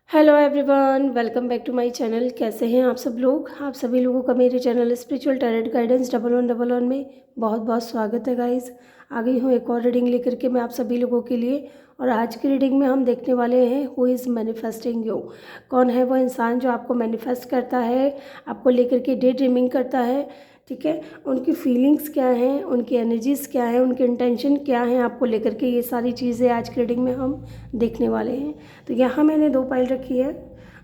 Hello everyone, welcome back to my channel. कैसे हैं आप सब लोग? आप सभी लोगों का मेरे चैनल स्पिरिचुअल टैरेट गाइडेंस 1111 में बहुत बहुत स्वागत है गाइस। आ गई हूँ एक और रीडिंग लेकर के मैं आप सभी लोगों के लिए। और आज की रीडिंग में हम देखने वाले हैं हु इज़ मैनिफेस्टिंग यू। कौन है वो इंसान जो आपको मैनिफेस्ट करता है, आपको लेकर के डे ड्रीमिंग करता है। ठीक है, उनकी फीलिंग्स क्या हैं, उनकी एनर्जीज़ क्या हैं, उनके इंटेंशन क्या हैं आपको लेकर के, ये सारी चीज़ें आज की रीडिंग में हम देखने वाले हैं। तो यहाँ मैंने 2 पाइल रखी है,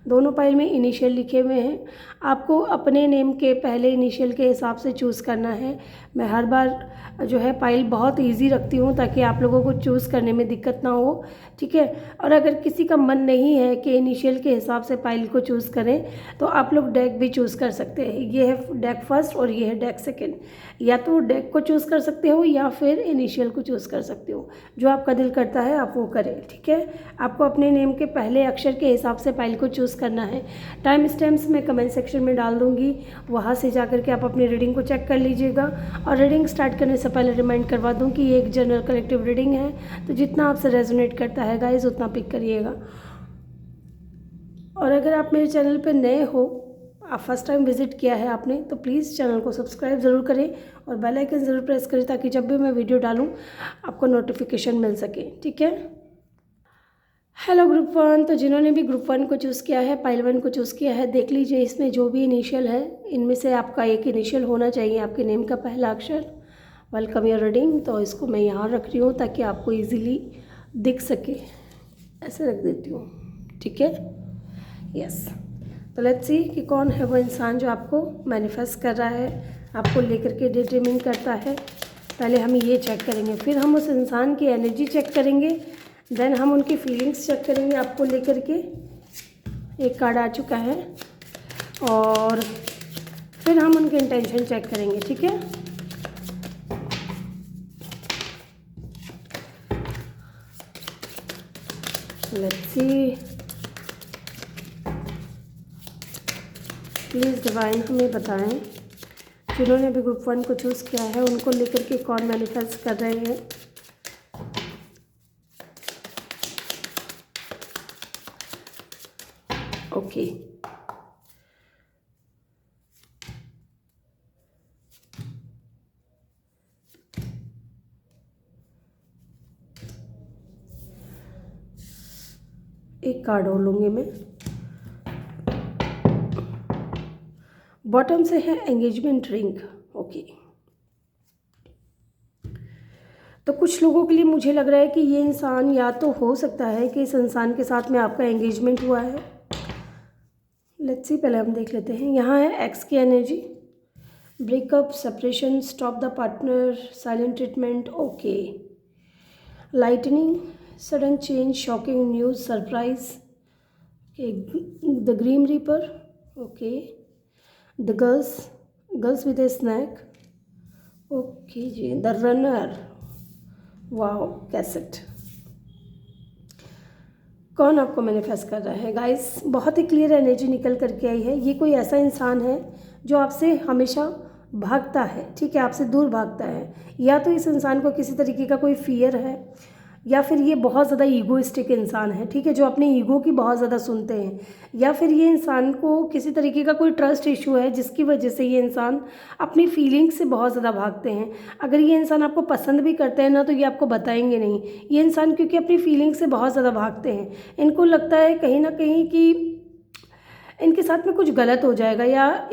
दोनों पाइल में इनिशियल लिखे हुए हैं। आपको अपने नेम के पहले इनिशियल के हिसाब से चूज़ करना है। मैं हर बार जो है पाइल बहुत इजी रखती हूँ ताकि आप लोगों को चूज़ करने में दिक्कत ना हो। ठीक है, और अगर किसी का मन नहीं है कि इनिशियल के हिसाब से पाइल को चूज़ करें तो आप लोग डेक भी चूज़ कर सकते हैं। ये है डेक फर्स्ट और ये है डेक सेकेंड। या तो डेक को चूज़ कर सकते हो या फिर इनिशियल को चूज़ कर सकते हो, जो आपका दिल करता है आप वो करें। ठीक है, आपको अपने नेम के पहले अक्षर के हिसाब से पाइल को चूज़ करना है। टाइम स्टैम्प्स मैं कमेंट सेक्शन में डाल दूँगी, वहाँ से जा कर के आप अपनी रीडिंग को चेक कर लीजिएगा। और रीडिंग स्टार्ट करने से पहले रिमाइंड करवा दूँ कि ये एक जनरल कलेक्टिव रीडिंग है, तो जितना आपसे रेजोनेट करता है गाइस उतना पिक करिएगा। और अगर आप मेरे चैनल पर नए हो, आप फर्स्ट टाइम विजिट किया है आपने, तो प्लीज़ चैनल को सब्सक्राइब ज़रूर करें और बेल आइकन ज़रूर प्रेस करें ताकि जब भी मैं वीडियो डालूँ आपको नोटिफिकेशन मिल सके। ठीक है, हेलो ग्रुप 1। तो जिन्होंने भी ग्रुप 1 को चूज़ किया है, पाइल 1 को चूज़ किया है, देख लीजिए इसमें जो भी इनिशियल है इनमें से आपका एक इनिशियल होना चाहिए, आपके नेम का पहला अक्षर। Welcome your reading. तो इसको मैं यहाँ रख रही हूँ ताकि आपको इजीली दिख सके, ऐसे रख देती हूँ। ठीक है, यस। तो लेट्स सी कि कौन है वो इंसान जो आपको मैनिफेस्ट कर रहा है, आपको लेकर के डे ड्रीमिंग करता है। पहले हम ये चेक करेंगे, फिर हम उस इंसान की एनर्जी चेक करेंगे, देन हम उनकी फीलिंग्स चेक करेंगे आपको लेकर के। एक कार्ड आ चुका है और फिर हम उनके इंटेंशन चेक करेंगे। ठीक है, लेट्स सी। प्लीज़ डिवाइन हमें बताएं जिन्होंने भी ग्रुप 1 को चूज़ किया है उनको लेकर के कौन मैनिफेस्ट कर रहे हैं। ओके, एक कार्ड और लूँगी मैं। बॉटम से है एंगेजमेंट रिंग। ओके, तो कुछ लोगों के लिए मुझे लग रहा है कि ये इंसान, या तो हो सकता है कि इस इंसान के साथ में आपका एंगेजमेंट हुआ है। लेट्स सी, पहले हम देख लेते हैं। यहाँ है एक्स की energy, breakup, separation, stop the partner, silent treatment. Okay, lightning, sudden change, shocking news, surprise, the grim reaper. Okay, the girls with a snack. Okay जी, द रनर, वाओ, कैसेट। कौन आपको मैनिफेस्ट कर रहा है guys? बहुत ही clear energy निकल करके आई है। ये कोई ऐसा इंसान है जो आपसे हमेशा भागता है। ठीक है, आपसे दूर भागता है। या तो इस इंसान को किसी तरीके का कोई फियर है, या फिर ये बहुत ज़्यादा ईगोइस्टिक इंसान है। ठीक है, जो अपने ईगो की बहुत ज़्यादा सुनते हैं। या फिर ये इंसान को किसी तरीके का कोई ट्रस्ट इशू है जिसकी वजह से ये इंसान अपनी फीलिंग्स से बहुत ज़्यादा भागते हैं। अगर ये इंसान आपको पसंद भी करते हैं ना तो ये आपको बताएंगे नहीं। ये इंसान क्योंकि अपनी फीलिंग्स से बहुत ज़्यादा भागते हैं, इनको लगता है कहीं ना कहीं कि इनके साथ में कुछ गलत हो जाएगा, या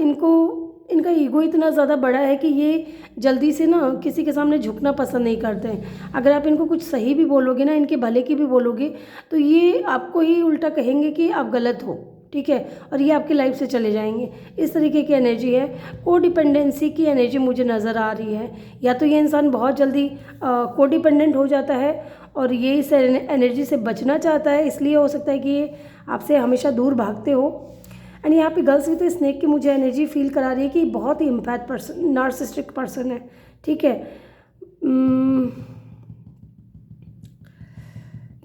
इनका ईगो इतना ज़्यादा बड़ा है कि ये जल्दी से ना किसी के सामने झुकना पसंद नहीं करते हैं। अगर आप इनको कुछ सही भी बोलोगे ना, इनके भले की भी बोलोगे, तो ये आपको ही उल्टा कहेंगे कि आप गलत हो। ठीक है, और ये आपकी लाइफ से चले जाएंगे। इस तरीके की एनर्जी है। कोडिपेंडेंसी की एनर्जी मुझे नज़र आ रही है। या तो ये इंसान बहुत जल्दी कोडिपेंडेंट हो जाता है और ये इस एनर्जी से बचना चाहता है, इसलिए हो सकता है कि ये आपसे हमेशा दूर भागते हो। एंड यहाँ पे गर्ल्स विद स्नेक की मुझे एनर्जी फील करा रही है कि बहुत ही इम्पैक्ट पर्सन, नार्सिस्टिक पर्सन है। ठीक है,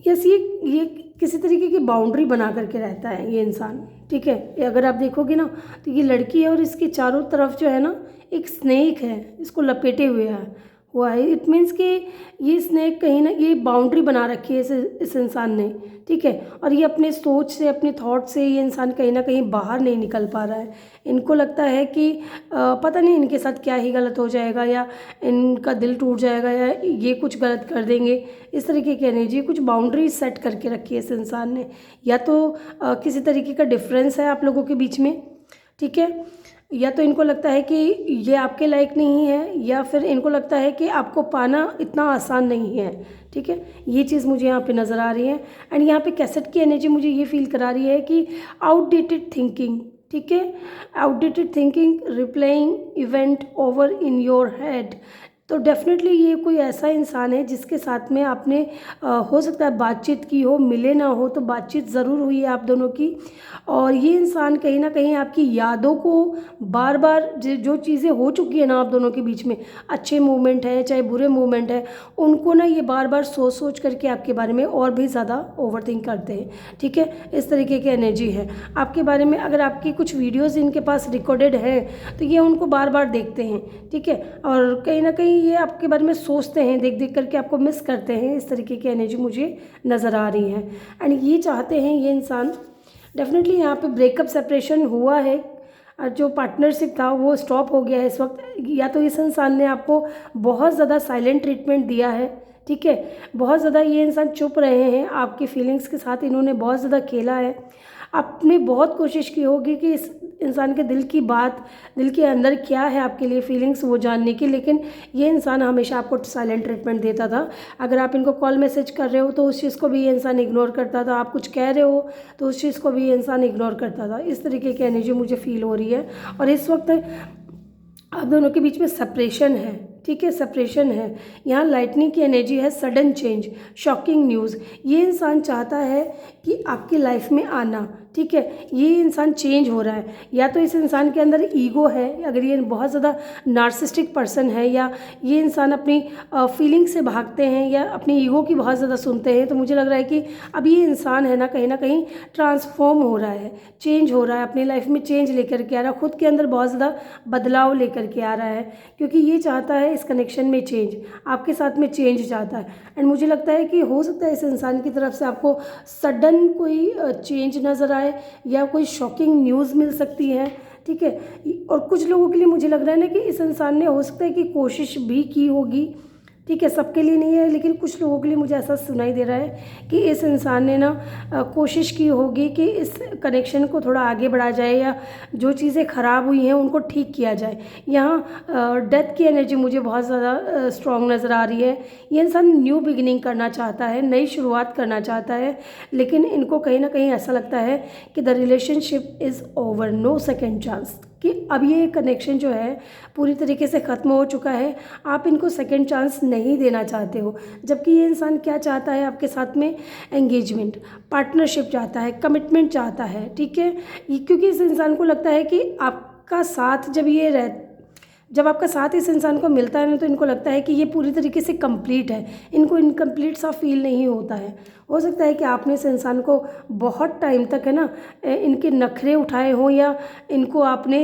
यस, ये किसी तरीके की बाउंड्री बना करके रहता है ये इंसान। ठीक है, अगर आप देखोगे ना तो ये लड़की है और इसके चारों तरफ जो है ना एक स्नेक है, इसको लपेटे हुए है। हुआ है। इट मीन्स कि ये इसने कहीं ना ये बाउंड्री बना रखी है इस इंसान ने, ठीक है। और ये अपने सोच से, अपने थॉट से ये इंसान कहीं ना कहीं बाहर नहीं निकल पा रहा है। इनको लगता है कि पता नहीं इनके साथ क्या ही गलत हो जाएगा, या इनका दिल टूट जाएगा, या ये कुछ गलत कर देंगे। इस तरीके की एनर्जी, कुछ बाउंड्री सेट करके रखी है इस इंसान ने। या तो किसी तरीके का डिफरेंस है आप लोगों के बीच में, ठीक है। या तो इनको लगता है कि ये आपके लायक नहीं है, या फिर इनको लगता है कि आपको पाना इतना आसान नहीं है, ठीक है। ये चीज़ मुझे यहाँ पे नज़र आ रही है। एंड यहाँ पे कैसेट की एनर्जी मुझे ये फील करा रही है कि आउटडेटेड थिंकिंग, ठीक है, outdated thinking replaying event over in your head. तो डेफिनेटली ये कोई ऐसा इंसान है जिसके साथ में आपने हो सकता है बातचीत की हो, मिले ना हो तो बातचीत ज़रूर हुई है आप दोनों की। और ये इंसान कहीं ना कहीं आपकी यादों को बार बार, जो चीज़ें हो चुकी है ना आप दोनों के बीच में, अच्छे मोमेंट हैं चाहे बुरे मोमेंट हैं, उनको ना ये बार बार सोच सोच करके आपके बारे में और भी ज़्यादा ओवरथिंक करते हैं, ठीक है। इस तरीके की एनर्जी है आपके बारे में। अगर आपकी कुछ वीडियोज़ इनके पास रिकॉर्डेड है तो ये उनको बार बार देखते हैं, ठीक है। और कहीं ना कहीं ये आपके बारे में सोचते हैं, देख देख करके आपको मिस करते हैं। इस तरीके की एनर्जी मुझे नज़र आ रही है। एंड ये चाहते हैं ये इंसान, डेफिनेटली यहाँ पे ब्रेकअप सेपरेशन हुआ है, जो पार्टनरशिप था वो स्टॉप हो गया है इस वक्त। या तो इस इंसान ने आपको बहुत ज़्यादा साइलेंट ट्रीटमेंट दिया है, ठीक है, बहुत ज़्यादा ये इंसान चुप रहे हैं, आपकी फीलिंग्स के साथ इन्होंने बहुत ज़्यादा खेला है। आपने बहुत कोशिश की होगी कि इस इंसान के दिल की बात, दिल के अंदर क्या है आपके लिए फीलिंग्स, वो जानने की, लेकिन ये इंसान हमेशा आपको साइलेंट ट्रीटमेंट देता था। अगर आप इनको कॉल मैसेज कर रहे हो तो उस चीज़ को भी ये इंसान इग्नोर करता था, आप कुछ कह रहे हो तो उस चीज़ को भी ये इंसान इग्नोर करता था। इस तरीके की एनर्जी मुझे फील हो रही है। और इस वक्त आप दोनों के बीच में सेपरेशन है, ठीक है, सेपरेशन है। यहाँ लाइटनिंग की एनर्जी है, सडन चेंज, शॉकिंग न्यूज़। ये इंसान चाहता है कि आपकी लाइफ में आना, ठीक है। ये इंसान चेंज हो रहा है। या तो इस इंसान के अंदर ईगो है, अगर ये बहुत ज़्यादा नार्सिस्टिक पर्सन है, या ये इंसान अपनी फीलिंग से भागते हैं या अपनी ईगो की बहुत ज़्यादा सुनते हैं, तो मुझे लग रहा है कि अब ये इंसान है ना कहीं ट्रांसफॉर्म हो रहा है, चेंज हो रहा है, अपनी लाइफ में चेंज लेकर के आ रहा है, खुद के अंदर बहुत ज़्यादा बदलाव लेकर के आ रहा है, क्योंकि ये चाहता है इस कनेक्शन में चेंज, आपके साथ में चेंज चाहता है। एंड मुझे लगता है कि हो सकता है इस इंसान की तरफ से आपको सडन कोई चेंज नज़र आए, या कोई शॉकिंग न्यूज़ मिल सकती है, ठीक है। और कुछ लोगों के लिए मुझे लग रहा है ना कि इस इंसान ने हो सकता है कि कोशिश भी की होगी, ठीक है, सबके लिए नहीं है, लेकिन कुछ लोगों के लिए मुझे ऐसा सुनाई दे रहा है कि इस इंसान ने ना कोशिश की होगी कि इस कनेक्शन को थोड़ा आगे बढ़ा जाए, या जो चीज़ें ख़राब हुई हैं उनको ठीक किया जाए। यहाँ डेथ की एनर्जी मुझे बहुत ज़्यादा स्ट्रॉन्ग नज़र आ रही है। ये इंसान न्यू बिगिनिंग करना चाहता है, नई शुरुआत करना चाहता है, लेकिन इनको कहीं ना कहीं ऐसा लगता है कि the relationship is over, no second chance, कि अब ये कनेक्शन जो है पूरी तरीके से ख़त्म हो चुका है, आप इनको सेकंड चांस नहीं देना चाहते हो। जबकि ये इंसान क्या चाहता है आपके साथ में, एंगेजमेंट, पार्टनरशिप चाहता है, कमिटमेंट चाहता है, ठीक है। क्योंकि इस इंसान को लगता है कि आपका साथ जब आपका साथ इस इंसान को मिलता है ना, तो इनको लगता है कि ये पूरी तरीके से कंप्लीट है, इनको इनकम्प्लीट सा फील नहीं होता है। हो सकता है कि आपने इस इंसान को बहुत टाइम तक है ना इनके नखरे उठाए हों, या इनको आपने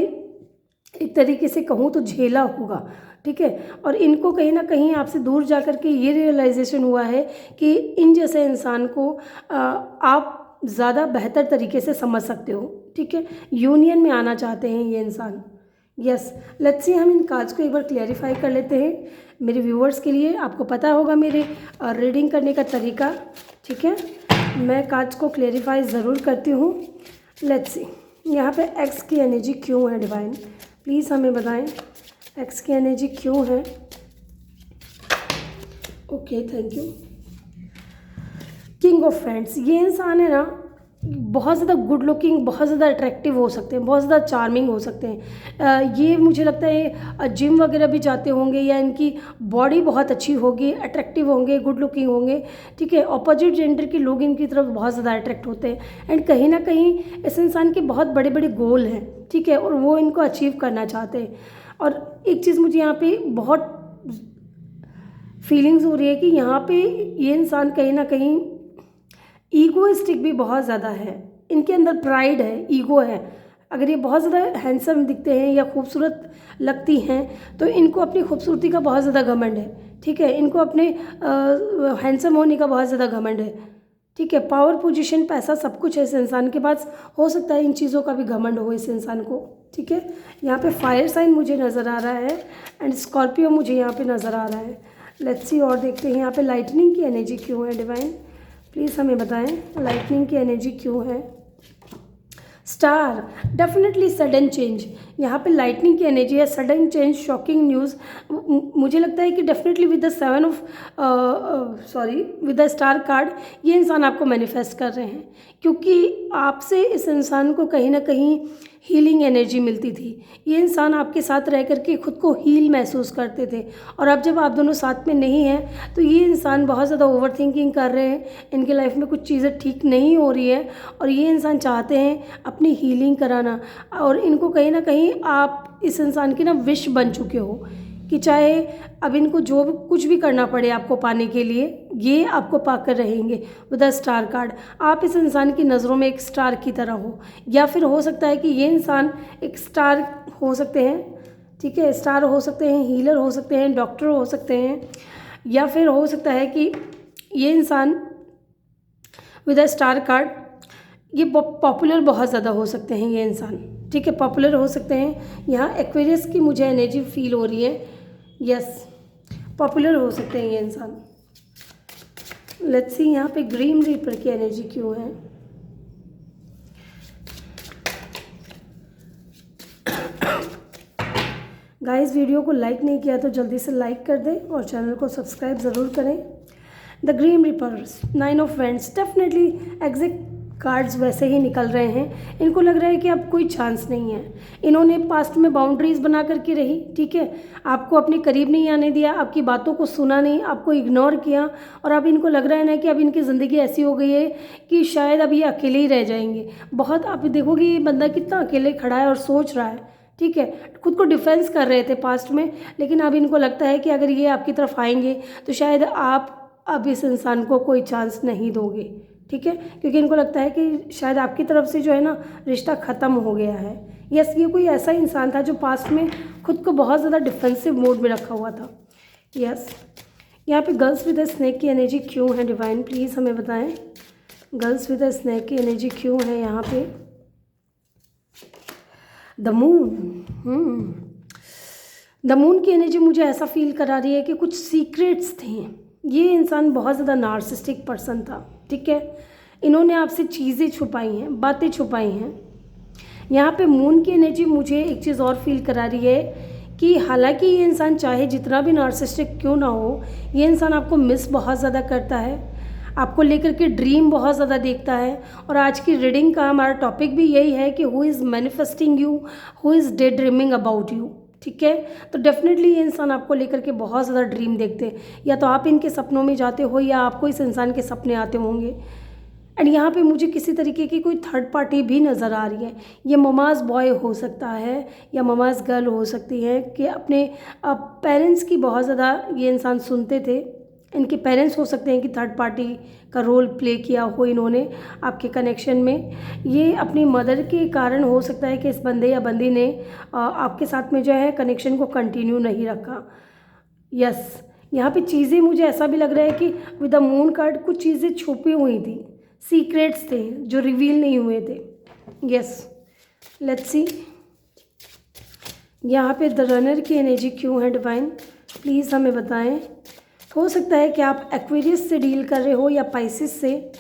एक तरीके से कहूँ तो झेला होगा, ठीक है। और इनको कहीं ना कहीं आपसे दूर जा कर के ये रियलाइजेशन हुआ है कि इन जैसे इंसान को आप ज़्यादा बेहतर तरीके से समझ सकते हो, ठीक है। यूनियन में आना चाहते हैं ये इंसान। यस, लेट्स सी, हम इन कार्ड्स को एक बार क्लैरिफाई कर लेते हैं मेरे व्यूअर्स के लिए। आपको पता होगा मेरे रीडिंग करने का तरीका, ठीक है, मैं कार्ड्स को क्लैरिफाई ज़रूर करती हूँ। लेट्स सी, यहाँ पे एक्स की एनर्जी क्यों है डिवाइन, प्लीज़ हमें बताएं एक्स की एनर्जी क्यों है। Okay, thank you. King of friends, ये इंसान है ना बहुत ज़्यादा गुड लुकिंग, बहुत ज़्यादा अट्रैक्टिव हो सकते हैं, बहुत ज़्यादा चार्मिंग हो सकते हैं। ये मुझे लगता है जिम वगैरह भी जाते होंगे, या इनकी बॉडी बहुत अच्छी होगी, अट्रैक्टिव होंगे, गुड लुकिंग होंगे, ठीक है। ऑपोजिट जेंडर के लोग इनकी तरफ बहुत ज़्यादा अट्रैक्ट होते हैं। एंड कहीं ना कहीं इस इंसान के बहुत बड़े बड़े गोल हैं, ठीक है, और वो इनको अचीव करना चाहते हैं। और एक चीज़ मुझे यहाँ पे बहुत फीलिंग्स हो रही है कि यहाँ पे ये इंसान कहीं ना कहीं ईगोइस्टिक भी बहुत ज़्यादा है, इनके अंदर प्राइड है, ईगो है। अगर ये बहुत ज़्यादा हैंडसम दिखते हैं या खूबसूरत लगती हैं तो इनको अपनी खूबसूरती का बहुत ज़्यादा घमंड है, ठीक है। इनको अपने हैंडसम होने का बहुत ज़्यादा घमंड है, ठीक है। पावर, पोजीशन, पैसा सब कुछ है इस इंसान के पास, हो सकता है इन चीज़ों का भी घमंड हो इस इंसान को, ठीक है। यहाँ पे फायर साइन मुझे नज़र आ रहा है एंड स्कॉर्पियो मुझे यहाँ पे नज़र आ रहा है। लेट्स सी और देखते हैं यहाँ पे लाइटनिंग की एनर्जी क्यों है। डिवाइन प्लीज़ हमें बताएं लाइटनिंग की एनर्जी क्यों है। स्टार, डेफिनेटली सडन चेंज, यहाँ पे लाइटनिंग की एनर्जी है, सडन चेंज, शॉकिंग न्यूज़। मुझे लगता है कि definitely with the with the star card ये इंसान आपको मैनिफेस्ट कर रहे हैं, क्योंकि आपसे इस इंसान को कहीं ना कहीं हीलिंग एनर्जी मिलती थी। ये इंसान आपके साथ रह कर के खुद को हील महसूस करते थे, और अब जब आप दोनों साथ में नहीं हैं तो ये इंसान बहुत ज़्यादा ओवर थिंकिंग कर रहे हैं, इनके लाइफ में कुछ चीज़ें ठीक नहीं हो रही है, और ये इंसान चाहते हैं अपनी हीलिंग कराना। और इनको कहीं ना कहीं आप इस इंसान की ना विश बन चुके हो कि चाहे अब इनको जो कुछ भी करना पड़े आपको पाने के लिए, ये आपको पाकर रहेंगे विद अ स्टार कार्ड। आप इस इंसान की नज़रों में एक स्टार की तरह हो, या फिर हो सकता है कि ये इंसान एक स्टार हो सकते हैं, ठीक है। स्टार हो सकते हैं, हीलर हो सकते हैं, डॉक्टर हो सकते हैं, या फिर हो सकता है कि ये इंसान विद अ स्टार कार्ड ये पॉपुलर बहुत ज़्यादा हो सकते हैं ये इंसान, ठीक है। पॉपुलर हो सकते हैं। यहाँ एक्वेरियस की मुझे एनर्जी फील हो रही है, यस पॉपुलर हो सकते हैं ये इंसान। लेट्स सी यहाँ पे ग्रीन रीपर की एनर्जी क्यों है। गाइस वीडियो को लाइक नहीं किया तो जल्दी से लाइक कर दें और चैनल को सब्सक्राइब ज़रूर करें। The green reapers, 9 of wands, definitely exact cards वैसे ही निकल रहे हैं। इनको लग रहा है कि अब कोई चांस नहीं है। इन्होंने पास्ट में बाउंड्रीज बना करके रही, ठीक है, आपको अपने करीब नहीं आने दिया, आपकी बातों को सुना नहीं, आपको इग्नोर किया, और अब इनको लग रहा है ना कि अब इनकी ज़िंदगी ऐसी हो गई है कि शायद अब ये अकेले ही रह जाएंगे। बहुत आप देखोगे ये बंदा कितना अकेले खड़ा है और सोच रहा है, ठीक है। खुद को डिफेंस कर रहे थे पास्ट में, लेकिन अब इनको लगता है कि अगर ये आपकी तरफ आएंगे तो शायद आप अब इस इंसान को कोई चांस नहीं दोगे, ठीक है, क्योंकि इनको लगता है कि शायद आपकी तरफ से जो है ना रिश्ता ख़त्म हो गया है। यस, ये कोई ऐसा इंसान था जो पास्ट में खुद को बहुत ज़्यादा डिफेंसिव मोड में रखा हुआ था। यस, यहाँ पे गर्ल्स विद अ स्नेक की एनर्जी क्यों है। डिवाइन प्लीज़ हमें बताएं गर्ल्स विद अ स्नेक की एनर्जी क्यों है यहाँ पे। द मून की एनर्जी मुझे ऐसा फील करा रही है कि कुछ सीक्रेट्स थे। ये इंसान बहुत ज़्यादा नार्सिसिस्टिक पर्सन था, ठीक है। इन्होंने आपसे चीज़ें छुपाई हैं, बातें छुपाई हैं। यहाँ पे मून की एनर्जी मुझे एक चीज़ और फील करा रही है कि हालांकि ये इंसान चाहे जितना भी नार्सिसिस्टिक क्यों ना हो, ये इंसान आपको मिस बहुत ज़्यादा करता है, आपको लेकर के ड्रीम बहुत ज़्यादा देखता है। और आज की रीडिंग का हमारा टॉपिक भी यही है कि who is manifesting you, who is day dreaming about you, ठीक है। तो डेफिनेटली ये इंसान आपको लेकर के बहुत ज़्यादा ड्रीम देखते हैं, या तो आप इनके सपनों में जाते हो या आपको इस इंसान के सपने आते होंगे। एंड यहाँ पे मुझे किसी तरीके की कोई थर्ड पार्टी भी नज़र आ रही है। ये ममाज़ बॉय हो सकता है या ममाज़ गर्ल हो सकती है कि अपने पेरेंट्स की बहुत ज़्यादा ये इंसान सुनते थे। इनके पेरेंट्स हो सकते हैं कि थर्ड पार्टी का रोल प्ले किया हो इन्होंने आपके कनेक्शन में। ये अपनी मदर के कारण हो सकता है कि इस बंदे या बंदी ने आपके साथ में जो है कनेक्शन को कंटिन्यू नहीं रखा। यस, यहाँ पे चीज़ें मुझे ऐसा भी लग रहा है कि विद द मून कार्ड कुछ चीज़ें छुपी हुई थी, सीक्रेट्स थे जो रिवील नहीं हुए थे। यस, लेट्स सी यहाँ पे द रनर की एनर्जी क्यों है। डिवाइन प्लीज़ हमें बताएं। हो सकता है कि आप एक्वेरियस से डील कर रहे हो या पाइसिस से,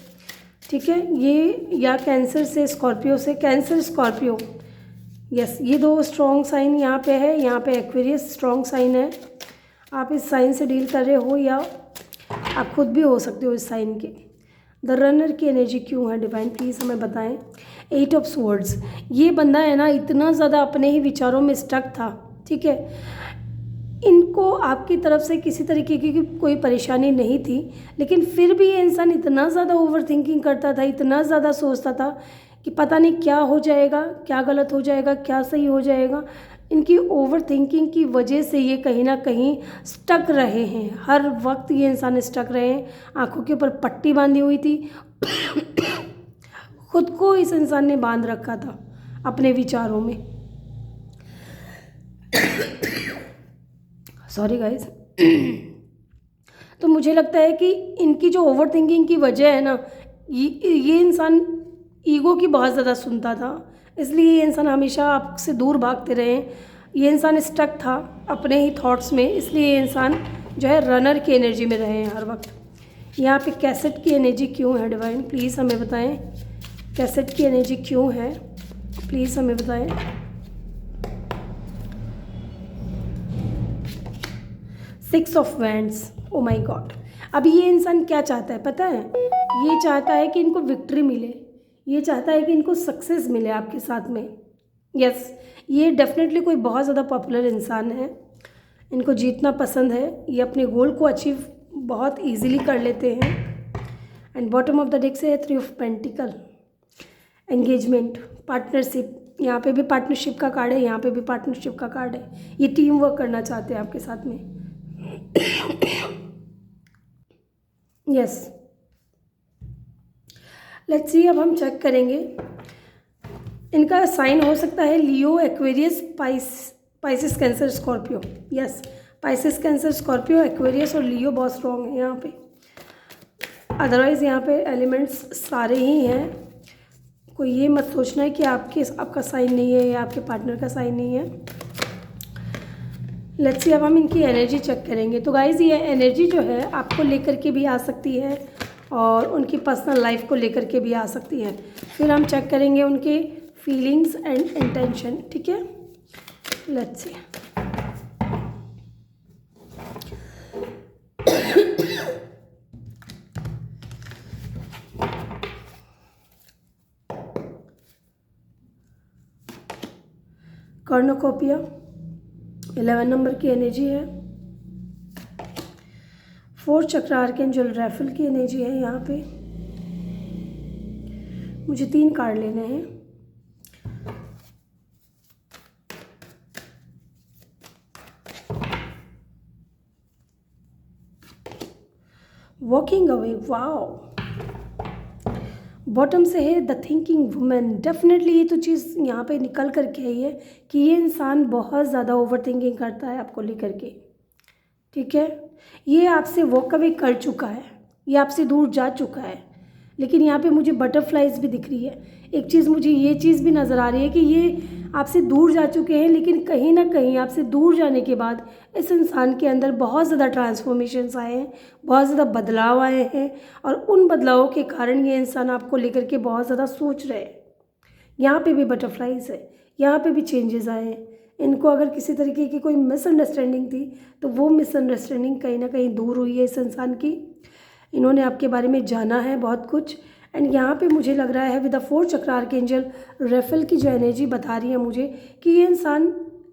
ठीक है, ये या कैंसर से, स्कॉर्पियो से। कैंसर, स्कॉर्पियो, यस, ये दो स्ट्रॉन्ग साइन यहाँ पे है। यहाँ पे एक्वेरियस स्ट्रॉन्ग साइन है। आप इस साइन से डील कर रहे हो या आप खुद भी हो सकते हो इस साइन के। द रनर की एनर्जी क्यों है। डिवाइन प्लीज़ हमें बताएं। 8 ऑफ स्वॉर्ड्स, ये बंदा है ना इतना ज़्यादा अपने ही विचारों में स्टक था, ठीक है। इनको आपकी तरफ से किसी तरीके की कोई परेशानी नहीं थी, लेकिन फिर भी ये इंसान इतना ज़्यादा ओवर थिंकिंग करता था, इतना ज़्यादा सोचता था कि पता नहीं क्या हो जाएगा, क्या गलत हो जाएगा, क्या सही हो जाएगा। इनकी ओवर थिंकिंग की वजह से ये कहीं ना कहीं स्टक रहे हैं। हर वक्त ये इंसान स्टक रहे हैं। आँखों के ऊपर पट्टी बांधी हुई थी खुद को इस इंसान ने बांध रखा था अपने विचारों में। Sorry guys. तो मुझे लगता है कि इनकी जो ओवर थिंकिंग की वजह है ना, ये इंसान ईगो की बहुत ज़्यादा सुनता था, इसलिए ये इंसान हमेशा आपसे दूर भागते रहे। ये इंसान स्टक था अपने ही थॉट्स में, इसलिए ये इंसान जो है रनर की एनर्जी में रहे हैं हर वक्त। यहाँ पे कैसेट की एनर्जी क्यों है डिवाइन, प्लीज़ हमें बताएं। कैसेट की एनर्जी क्यों है, प्लीज़ हमें बताएं। Six of wands, oh my God. अभी ये इंसान क्या चाहता है पता है? ये चाहता है कि इनको विक्ट्री मिले, ये चाहता है कि इनको सक्सेस मिले आपके साथ में। यस, ये डेफिनेटली कोई बहुत ज़्यादा पॉपुलर इंसान है, इनको जीतना पसंद है, ये अपने गोल को अचीव बहुत इजीली कर लेते हैं। And bottom of the deck से है 3 ऑफ पेंटिकल, एंगेजमेंट, पार्टनरशिप। यहाँ पे भी पार्टनरशिप का कार्ड है, यहाँ पे भी पार्टनरशिप का कार्ड है। ये टीम वर्क करना चाहते हैं आपके साथ में। यस, लेट्स सी, अब हम चेक करेंगे। इनका साइन हो सकता है Leo, Aquarius, Pisces, Cancer, Scorpio. Yes, Pisces, Cancer, Scorpio, Aquarius और लियो बहुत स्ट्रॉन्ग है यहाँ पे। अदरवाइज़ यहाँ पे एलिमेंट्स सारे ही हैं, कोई ये मत सोचना है कि आपका साइन नहीं है या आपके पार्टनर का साइन नहीं है। लेट्स सी, अब हम इनकी एनर्जी चेक करेंगे। तो गाइज़ ये एनर्जी जो है आपको लेकर के भी आ सकती है और उनकी पर्सनल लाइफ को लेकर के भी आ सकती है। फिर हम चेक करेंगे उनके फीलिंग्स एंड इंटेंशन, ठीक है। Let's C. कॉर्नोकोपिया 11 नंबर की एनर्जी है। 4 चक्र आर्कएंजल रैफल की एनर्जी है। यहाँ पे मुझे 3 कार्ड लेने हैं। Walking away, wow. बॉटम से है द थिंकिंग वुमेन। डेफिनेटली ये तो चीज़ यहाँ पे निकल कर के आई है कि ये इंसान बहुत ज़्यादा ओवर थिंकिंग करता है आपको लेकर के, ठीक है। ये आपसे वॉक अवे कर चुका है, ये आपसे दूर जा चुका है। लेकिन यहाँ पे मुझे बटरफ्लाइज भी दिख रही है। एक चीज़ मुझे ये चीज़ भी नज़र आ रही है कि ये आपसे दूर जा चुके हैं, लेकिन कहीं ना कहीं आपसे दूर जाने के बाद इस इंसान के अंदर बहुत ज़्यादा ट्रांसफॉर्मेशंस आए हैं, बहुत ज़्यादा बदलाव आए हैं और उन बदलावों के कारण ये इंसान आपको लेकर के बहुत ज़्यादा सोच रहे हैं। यहाँ पे भी बटरफ्लाइज है, यहाँ पे भी चेंजेस आए हैं। इनको अगर किसी तरीके की कोई मिसअंडरस्टैंडिंग थी तो वो मिसअंडरस्टैंडिंग कहीं ना कहीं दूर हुई है इस इंसान की। इन्होंने आपके बारे में जाना है बहुत कुछ। एंड यहाँ पे मुझे लग रहा है विद द 4 चक्र आर्कएंजल रेफल की जो एनर्जी बता रही है मुझे कि ये इंसान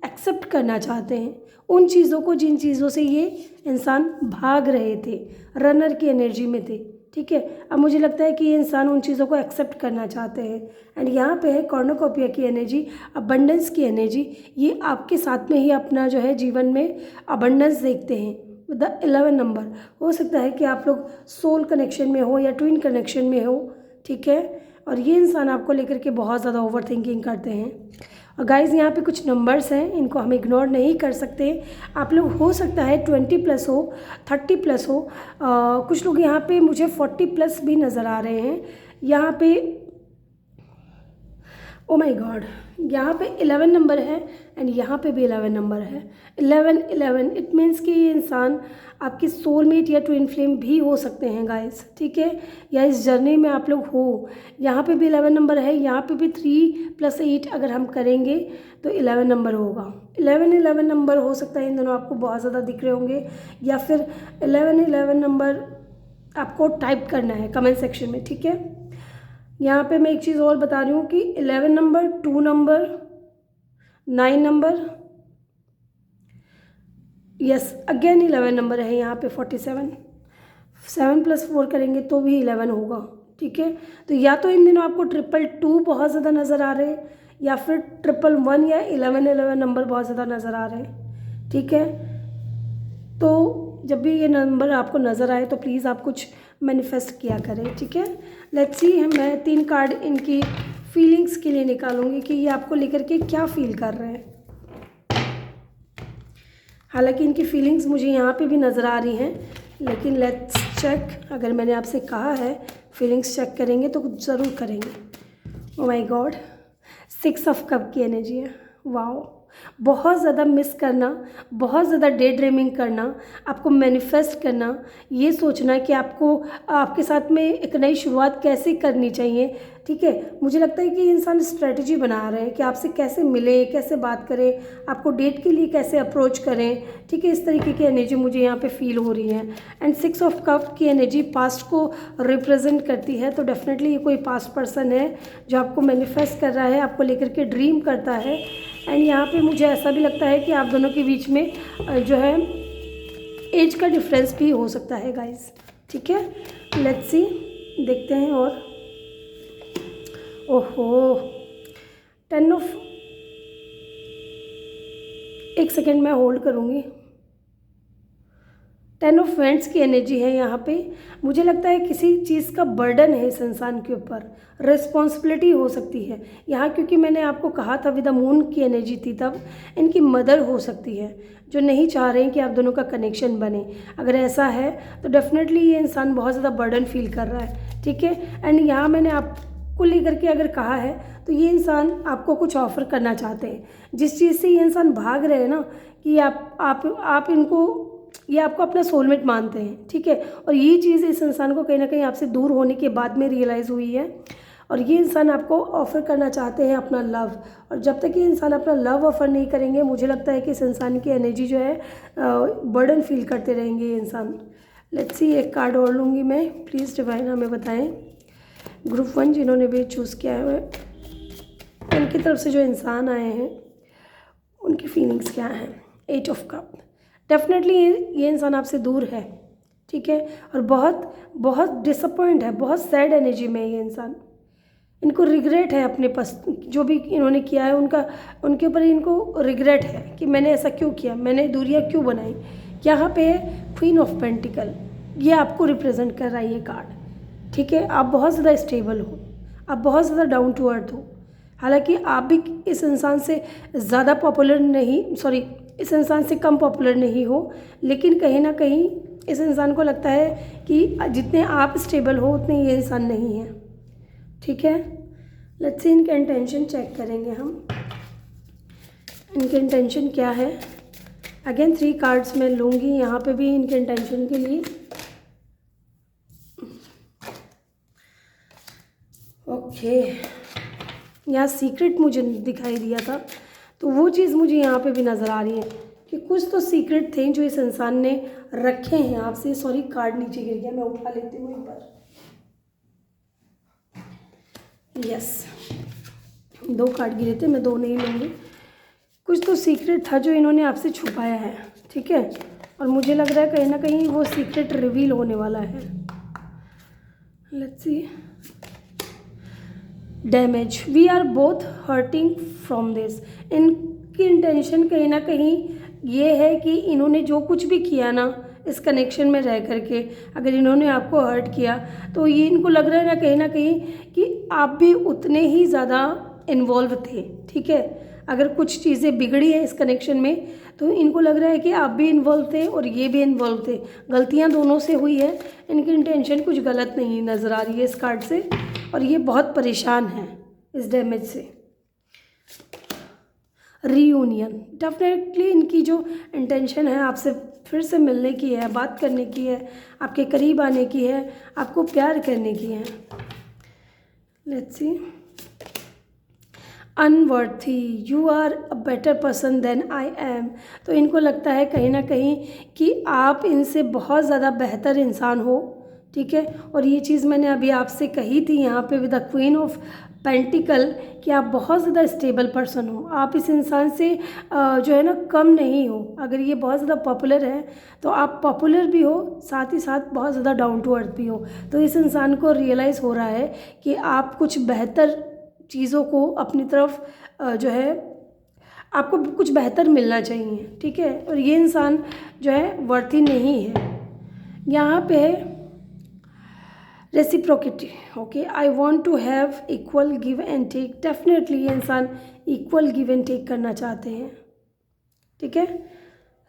एक्सेप्ट करना चाहते हैं उन चीज़ों को जिन चीज़ों से ये इंसान भाग रहे थे, रनर की एनर्जी में थे, ठीक है। अब मुझे लगता है कि ये इंसान उन चीज़ों को एक्सेप्ट करना चाहते हैं। एंड यहाँ पे है कॉर्नोकोपिया की एनर्जी, अबंडेंस की एनर्जी। ये आपके साथ में ही अपना जो है जीवन में अबंडेंस देखते हैं। द 11 नंबर, हो सकता है कि आप लोग सोल कनेक्शन में हो या ट्विन कनेक्शन में हो, ठीक है। और ये इंसान आपको लेकर के बहुत ज़्यादा ओवर थिंकिंग करते हैं। और गाइज़ यहाँ पे कुछ नंबर्स हैं, इनको हम इग्नोर नहीं कर सकते। आप लोग हो सकता है 20+ हो, 30+ हो, कुछ लोग यहाँ पे मुझे 40+ भी नज़र आ रहे हैं। यहाँ पे ओ माय गॉड, यहाँ पे 11 नंबर है एंड यहाँ पे भी 11 नंबर है। 11 इट मीन्स कि ये इंसान आपके सोलमेट या ट्विन फ्लेम भी हो सकते हैं गाइस, ठीक है। या इस जर्नी में आप लोग हो। यहाँ पे भी 11 नंबर है, यहाँ पे भी 3+8 अगर हम करेंगे तो 11 नंबर होगा। 11 नंबर हो सकता है इन दोनों आपको बहुत ज़्यादा दिख रहे होंगे, या फिर 11 नंबर आपको टाइप करना है कमेंट सेक्शन में, ठीक है। यहाँ पे मैं एक चीज़ और बता रही हूँ कि 11 number, 2 number, 9 number, yes again 11 number है यहाँ पे 47। 7+4 करेंगे तो भी 11 होगा, ठीक है। तो या तो इन दिनों आपको 222 बहुत ज़्यादा नज़र आ रहे हैं, या फिर 111 या 11 नंबर बहुत ज़्यादा नज़र आ रहे हैं, ठीक है। तो जब भी ये नंबर आपको नज़र आए तो प्लीज़ आप कुछ मैनिफेस्ट किया करें, ठीक है। लेट्स सी, मैं 3 कार्ड इनकी फीलिंग्स फीलिंग्स के लिए निकालूंगी कि ये आपको लेकर के क्या फील कर रहे हैं। हालांकि इनकी फीलिंग्स मुझे यहाँ पे भी नज़र आ रही हैं, लेकिन लेट्स चेक। अगर मैंने आपसे कहा है फीलिंग्स चेक करेंगे तो कुछ ज़रूर करेंगे। Oh my God, 6 of cup की एनर्जी है। वाओ, बहुत ज़्यादा मिस करना, बहुत ज़्यादा डे ड्रीमिंग करना, आपको मैनिफेस्ट करना, ये सोचना कि आपको आपके साथ में एक नई शुरुआत कैसे करनी चाहिए। ठीक है, मुझे लगता है कि इंसान स्ट्रेटजी बना रहे हैं कि आपसे कैसे मिले, कैसे बात करें, आपको डेट के लिए कैसे अप्रोच करें। ठीक है, इस तरीके की एनर्जी मुझे यहाँ पे फील हो रही है। एंड 6 ऑफ कप की एनर्जी पास्ट को रिप्रेजेंट करती है, तो डेफिनेटली ये कोई पास्ट पर्सन है जो आपको मैनिफेस्ट कर रहा है, आपको लेकर के ड्रीम करता है। एंड यहाँ पे मुझे ऐसा भी लगता है कि आप दोनों के बीच में जो है एज का डिफरेंस भी हो सकता है गाइस। ठीक है, लेट्स सी, देखते हैं। और ओहो, 10 ऑफ, एक सेकेंड मैं होल्ड करूँगी। 10 ऑफ वेंट्स की एनर्जी है यहाँ पे। मुझे लगता है किसी चीज़ का बर्डन है इस इंसान के ऊपर, रिस्पॉन्सिबिलिटी हो सकती है यहाँ, क्योंकि मैंने आपको कहा था विद द मून की एनर्जी थी, तब इनकी मदर हो सकती है जो नहीं चाह रहे हैं कि आप दोनों का कनेक्शन बने। अगर ऐसा है तो डेफिनेटली ये इंसान बहुत ज़्यादा बर्डन फील कर रहा है। ठीक है, एंड यहाँ मैंने आपको लेकर के अगर कहा है तो ये इंसान आपको कुछ ऑफ़र करना चाहते हैं। जिस चीज़ से ये इंसान भाग रहे हैं ना, कि आप इनको, ये आपको अपना सोलमेट मानते हैं। ठीक है, और ये चीज़ इस इंसान को कहीं ना कहीं आपसे दूर होने के बाद में रियलाइज़ हुई है, और ये इंसान आपको ऑफ़र करना चाहते हैं अपना लव। और जब तक ये इंसान अपना लव ऑफ़र नहीं करेंगे, मुझे लगता है कि इस इंसान की एनर्जी जो है बर्डन फील करते रहेंगे ये इंसान। लेट्स सी, एक कार्ड और लूँगी मैं। प्लीज़ डिवाइन हमें बताएं, ग्रुप 1 जिन्होंने भी चूज़ किया है, उनकी तरफ से जो इंसान आए हैं उनकी फीलिंग्स क्या हैं। 8 ऑफ कप, डेफिनेटली ये इंसान आपसे दूर है। ठीक है, और बहुत बहुत डिसअपॉइंट है, बहुत सैड एनर्जी में ये इंसान। इनको रिग्रेट है अपने पास, जो भी इन्होंने किया है उनके ऊपर इनको रिग्रेट है कि मैंने ऐसा क्यों किया, मैंने दूरियां क्यों बनाई। यहाँ पे है क्वीन ऑफ पेंटिकल, ये आपको रिप्रेजेंट कर रहा है ये कार्ड। ठीक है, आप बहुत ज़्यादा स्टेबल हो, आप बहुत ज़्यादा डाउन टू अर्थ हो। हालांकि आप भी इस इंसान से ज़्यादा पॉपुलर नहीं, सॉरी, इस इंसान से कम पॉपुलर नहीं हो, लेकिन कहीं ना कहीं इस इंसान को लगता है कि जितने आप स्टेबल हो उतने ये इंसान नहीं है। ठीक है, लेट्स सी, इनके इंटेंशन चेक करेंगे हम, इनके इंटेंशन क्या है। अगेन 3 कार्ड्स मैं लूँगी यहाँ पे भी इनके इंटेंशन के लिए। ओके, यहाँ सीक्रेट मुझे दिखाई दिया था, तो वो चीज़ मुझे यहाँ पे भी नज़र आ रही है कि कुछ तो सीक्रेट थे जो इस इंसान ने रखे हैं आपसे। सॉरी, कार्ड नीचे गिर गया, मैं उठा लेती हूँ एक बार। यस, 2 कार्ड गिरे थे, मैं 2 नहीं लूँगी। कुछ तो सीक्रेट था जो इन्होंने आपसे छुपाया है। ठीक है, और मुझे लग रहा है कहीं ना कहीं वो सीक्रेट रिवील होने वाला है। Let's see, damage, we are both hurting from this. इनकी इंटेंशन कहीं ना कहीं ये है कि इन्होंने जो कुछ भी किया ना इस कनेक्शन में रह करके, अगर इन्होंने आपको हर्ट किया तो ये इनको लग रहा है ना कहीं कि आप भी उतने ही ज़्यादा इन्वॉल्व थे। ठीक है, अगर कुछ चीज़ें बिगड़ी है इस कनेक्शन में तो इनको लग रहा है कि आप भी इन्वॉल्व थे और ये भी इन्वॉल्व थे, गलतियाँ दोनों से हुई है। इनकी इंटेंशन कुछ गलत नहीं नज़र आ रही है इस कार्ड से, और ये बहुत परेशान हैं इस डैमेज से। रीयूनियन, डेफिनेटली इनकी जो इंटेंशन है आपसे फिर से मिलने की है, बात करने की है, आपके करीब आने की है, आपको प्यार करने की है। Let's see, unworthy, you are a better person than I am. तो इनको लगता है कहीं ना कहीं कि आप इनसे बहुत ज़्यादा बेहतर इंसान हो। ठीक है, और ये चीज़ मैंने अभी आपसे कही थी यहाँ पे with the queen of pentacle कि आप बहुत ज़्यादा स्टेबल पर्सन हो, आप इस इंसान से जो है ना कम नहीं हो। अगर ये बहुत ज़्यादा पॉपुलर है तो आप पॉपुलर भी हो, साथ ही साथ बहुत ज़्यादा डाउन टू अर्थ भी हो। तो इस इंसान को रियलाइज़ हो रहा है कि आप कुछ बेहतर चीज़ों को अपनी तरफ जो है आपको कुछ बेहतर मिलना चाहिए। ठीक है, और ये इंसान जो है वर्थी नहीं है। यहाँ पे है reciprocity, okay, I want to have equal give and take. Definitely ये इंसान इक्वल गिव एंड टेक करना चाहते हैं, ठीक है।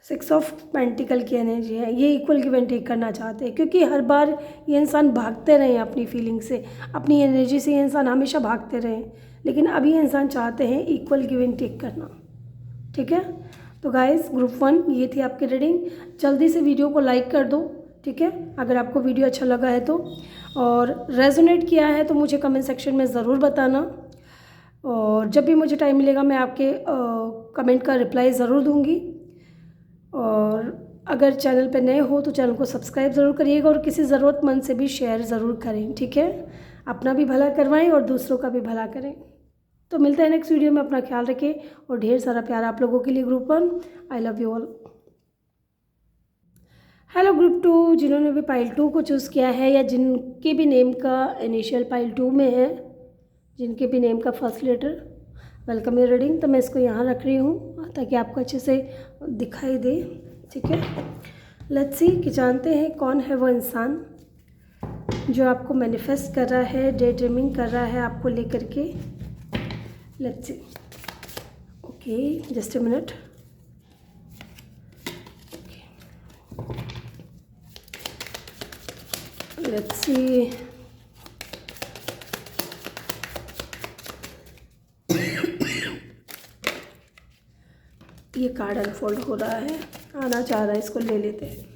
6 ऑफ पेंटिकल की एनर्जी है, ये इक्वल गिव एंड टेक करना चाहते हैं, क्योंकि हर बार ये इंसान भागते रहे अपनी फीलिंग से, अपनी एनर्जी से ये इंसान हमेशा भागते रहे, लेकिन अभी ये इंसान चाहते हैं इक्वल गिव एंड टेक करना, ठीक है। तो गाइस ग्रुप 1 ये थी आपकी रीडिंग। जल्दी से वीडियो को लाइक कर दो, ठीक है, अगर आपको वीडियो अच्छा लगा है तो, और रेजोनेट किया है तो मुझे कमेंट सेक्शन में ज़रूर बताना, और जब भी मुझे टाइम मिलेगा मैं आपके कमेंट का रिप्लाई ज़रूर दूंगी। और अगर चैनल पे नए हो तो चैनल को सब्सक्राइब ज़रूर करिएगा, और किसी ज़रूरतमंद से भी शेयर ज़रूर करें, ठीक है। अपना भी भला करवाएं और दूसरों का भी भला करें। तो मिलते हैं नेक्स्ट वीडियो में, अपना ख्याल रखें और ढेर सारा प्यार आप लोगों के लिए group 1। I love you all. Hello group 2, जिन्होंने भी पाइल 2 को चूज़ किया है, या जिनके भी नेम का इनिशियल पाइल 2 में है, जिनके भी नेम का first letter, welcome your reading. तो मैं इसको यहाँ रख रही हूँ ताकि आपको अच्छे से दिखाई दे, ठीक है। लेट्स सी कि जानते हैं कौन है वो इंसान जो आपको मैनिफेस्ट कर रहा है, डे ड्रीमिंग कर रहा है आपको लेकर के। Let's see, okay, just a minute. Let's see, ये कार्ड अनफोल्ड हो रहा है, आना चाह रहा है, इसको ले लेते हैं।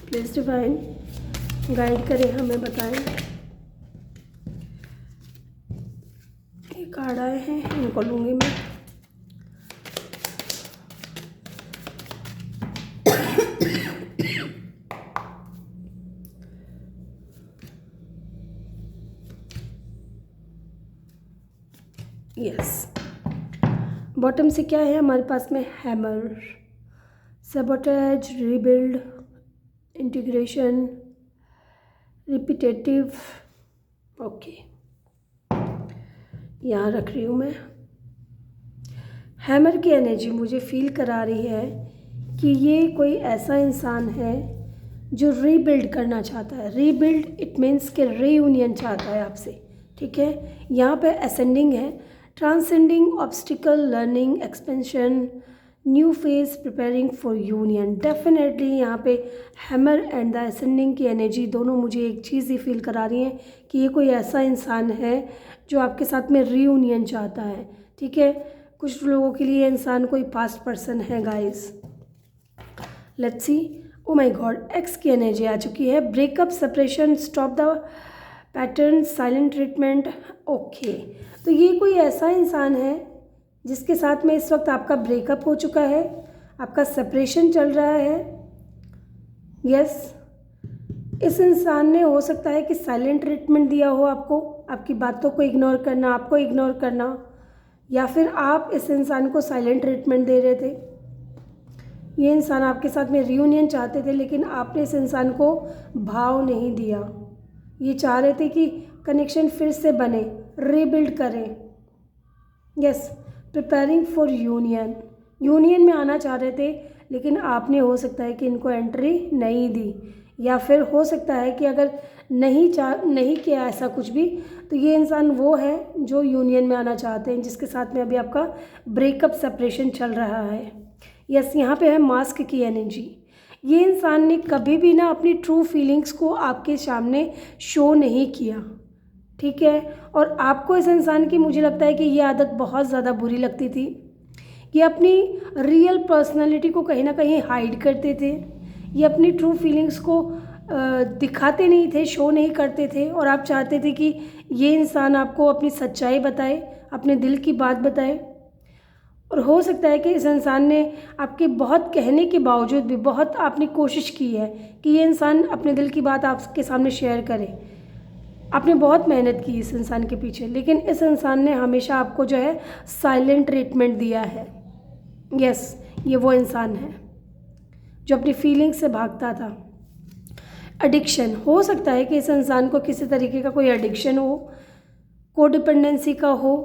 प्लीज डिवाइन गाइड करें, हमें बताएं। ये कार्ड आए हैं, इनको लूँगी मैं। यस, बॉटम से क्या है हमारे पास में? Hammer, sabotage, rebuild, integration, repetitive, okay, यहाँ रख रही हूँ मैं। हैमर की एनर्जी मुझे फील करा रही है कि ये कोई ऐसा इंसान है जो रीबिल्ड करना चाहता है। रीबिल्ड इट मीन्स के रीयूनियन चाहता है आपसे, ठीक है। यहाँ पे असेंडिंग है, transcending obstacle, learning, expansion, new phase, preparing for union. Definitely यहाँ पे हैमर एंड द असेंडिंग की एनर्जी दोनों मुझे एक चीज़ ही फील करा रही हैं कि ये कोई ऐसा इंसान है जो आपके साथ में रीयूनियन चाहता है, ठीक है। कुछ लोगों के लिए इंसान कोई पास्ट पर्सन है guys. Let's see, oh my God, x की एनर्जी आ चुकी है। Breakup, separation, stop the pattern, silent treatment, okay. तो ये कोई ऐसा इंसान है जिसके साथ में इस वक्त आपका ब्रेकअप हो चुका है, आपका सेपरेशन चल रहा है। यस, इस इंसान ने हो सकता है कि साइलेंट ट्रीटमेंट दिया हो आपको, आपकी बातों को इग्नोर करना, आपको इग्नोर करना, या फिर आप इस इंसान को साइलेंट ट्रीटमेंट दे रहे थे। ये इंसान आपके साथ में रियूनियन चाहते थे, लेकिन आपने इस इंसान को भाव नहीं दिया। ये चाह रहे थे कि कनेक्शन फिर से बने, रीबिल्ड करें। Yes, preparing for union, union में आना चाह रहे थे, लेकिन आपने हो सकता है कि इनको एंट्री नहीं दी, या फिर हो सकता है कि अगर नहीं किया ऐसा कुछ भी, तो ये इंसान वो है जो यूनियन में आना चाहते हैं, जिसके साथ में अभी आपका ब्रेकअप सेपरेशन चल रहा है। यस, यहाँ पे है मास्क की एनर्जी। ये इंसान ने कभी भी ना अपनी ट्रू फीलिंग्स को आपके सामने शो नहीं किया, ठीक है। और आपको इस इंसान की, मुझे लगता है कि ये आदत बहुत ज़्यादा बुरी लगती थी। ये अपनी रियल पर्सनालिटी को कहीं ना कहीं हाइड करते थे, ये अपनी ट्रू फीलिंग्स को दिखाते नहीं थे, शो नहीं करते थे, और आप चाहते थे कि ये इंसान आपको अपनी सच्चाई बताए, अपने दिल की बात बताए। और हो सकता है कि इस इंसान ने आपके बहुत कहने के बावजूद भी बहुत आपने कोशिश की है कि ये इंसान अपने दिल की बात आपके सामने शेयर करे। आपने बहुत मेहनत की इस इंसान के पीछे, लेकिन इस इंसान ने हमेशा आपको जो है साइलेंट ट्रीटमेंट दिया है। यस, ये वो इंसान है जो अपनी फीलिंग्स से भागता था। एडिक्शन, हो सकता है कि इस इंसान को किसी तरीके का कोई एडिक्शन हो, कोडिपेंडेंसी का हो,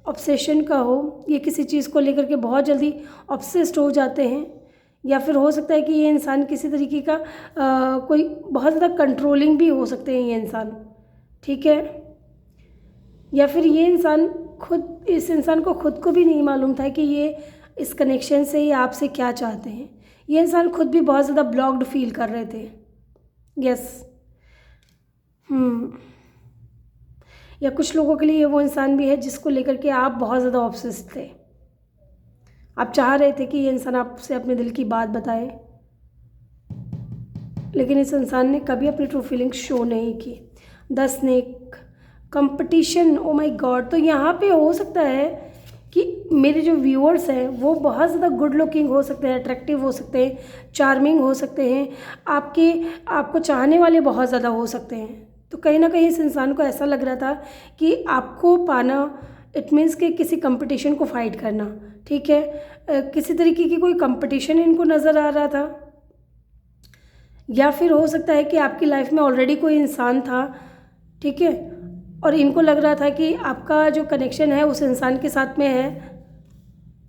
ऑब्सेशन का हो। ये किसी चीज़ को लेकर के बहुत जल्दी ऑब्सेस्ड हो जाते हैं, या फिर हो सकता है कि ये इंसान किसी तरीके का कोई बहुत ज़्यादा कंट्रोलिंग भी हो सकते हैं ये इंसान, ठीक है। या फिर ये इंसान खुद, इस इंसान को खुद को भी नहीं मालूम था कि ये इस कनेक्शन से ये आपसे क्या चाहते हैं। ये इंसान खुद भी बहुत ज़्यादा ब्लॉक्ड फील कर रहे थे। यस। या कुछ लोगों के लिए ये वो इंसान भी है जिसको लेकर के आप बहुत ज़्यादा ऑब्सेस्ड थे। आप चाह रहे थे कि ये इंसान आपसे अपने दिल की बात बताए, लेकिन इस इंसान ने कभी अपनी ट्रू फीलिंग्स शो नहीं की। 10 snake, competition, oh my God. तो यहाँ पे हो सकता है कि मेरे जो व्यूअर्स हैं वो बहुत ज़्यादा गुड लुकिंग हो सकते हैं, अट्रैक्टिव हो सकते हैं, चार्मिंग हो सकते हैं, आपको चाहने वाले बहुत ज़्यादा हो सकते हैं। तो कहीं ना कहीं इस इंसान को ऐसा लग रहा था कि आपको पाना इट मीन्स कि किसी कंपटीशन को फाइट करना, ठीक है। किसी तरीके की कोई कंपटीशन इनको नज़र आ रहा था, या फिर हो सकता है कि आपकी लाइफ में ऑलरेडी कोई इंसान था, ठीक है, और इनको लग रहा था कि आपका जो कनेक्शन है उस इंसान के साथ में है,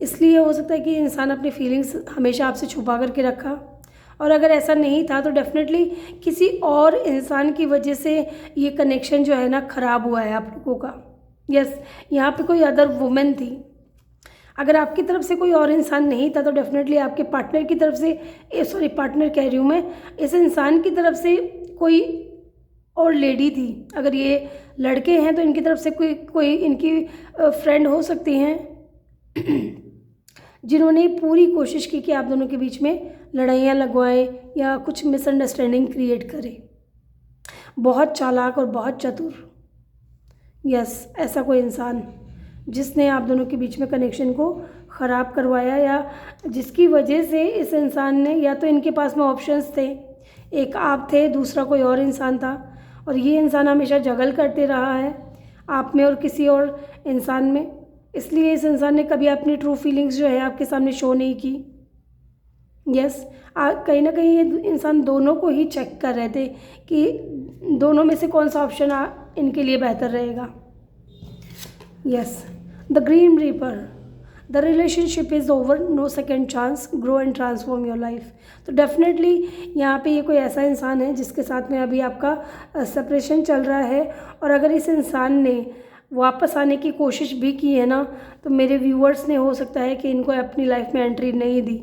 इसलिए हो सकता है कि इंसान अपनी फीलिंग्स हमेशा आपसे छुपा करके रखा। और अगर ऐसा नहीं था तो डेफिनेटली किसी और इंसान की वजह से ये कनेक्शन जो है ना ख़राब हुआ है आप लोगों का। यस, यहाँ पे कोई अदर वुमेन थी। अगर आपकी तरफ से कोई और इंसान नहीं था तो डेफिनेटली आपके पार्टनर की तरफ से, पार्टनर कह रही हूँ मैं, इस इंसान की तरफ से कोई और लेडी थी। अगर ये लड़के हैं तो इनकी तरफ से कोई इनकी फ्रेंड हो सकती हैं जिन्होंने पूरी कोशिश की कि आप दोनों के बीच में लड़ाइयाँ लगवाएं या कुछ मिसअंडरस्टैंडिंग क्रिएट करें। बहुत चालाक और बहुत चतुर। यस, ऐसा कोई इंसान जिसने आप दोनों के बीच में कनेक्शन को ख़राब करवाया, या जिसकी वजह से इस इंसान ने, या तो इनके पास में ऑप्शंस थे, एक आप थे, दूसरा कोई और इंसान था, और ये इंसान हमेशा जगल करते रहा है आप में और किसी और इंसान में। इसलिए इस इंसान ने कभी अपनी ट्रू फीलिंग्स जो है आपके सामने शो नहीं की। यस, कहीं ना कहीं ये इंसान दोनों को ही चेक कर रहे थे कि दोनों में से कौन सा ऑप्शन इनके लिए बेहतर रहेगा। Yes, the green reaper, the relationship is over, no second chance, grow and transform your life. तो डेफिनेटली यहाँ पे ये कोई ऐसा इंसान है जिसके साथ में अभी आपका सेपरेशन चल रहा है, और अगर इस इंसान ने वापस आने की कोशिश भी की है ना, तो मेरे व्यूअर्स ने हो सकता है कि इनको अपनी लाइफ में एंट्री नहीं दी,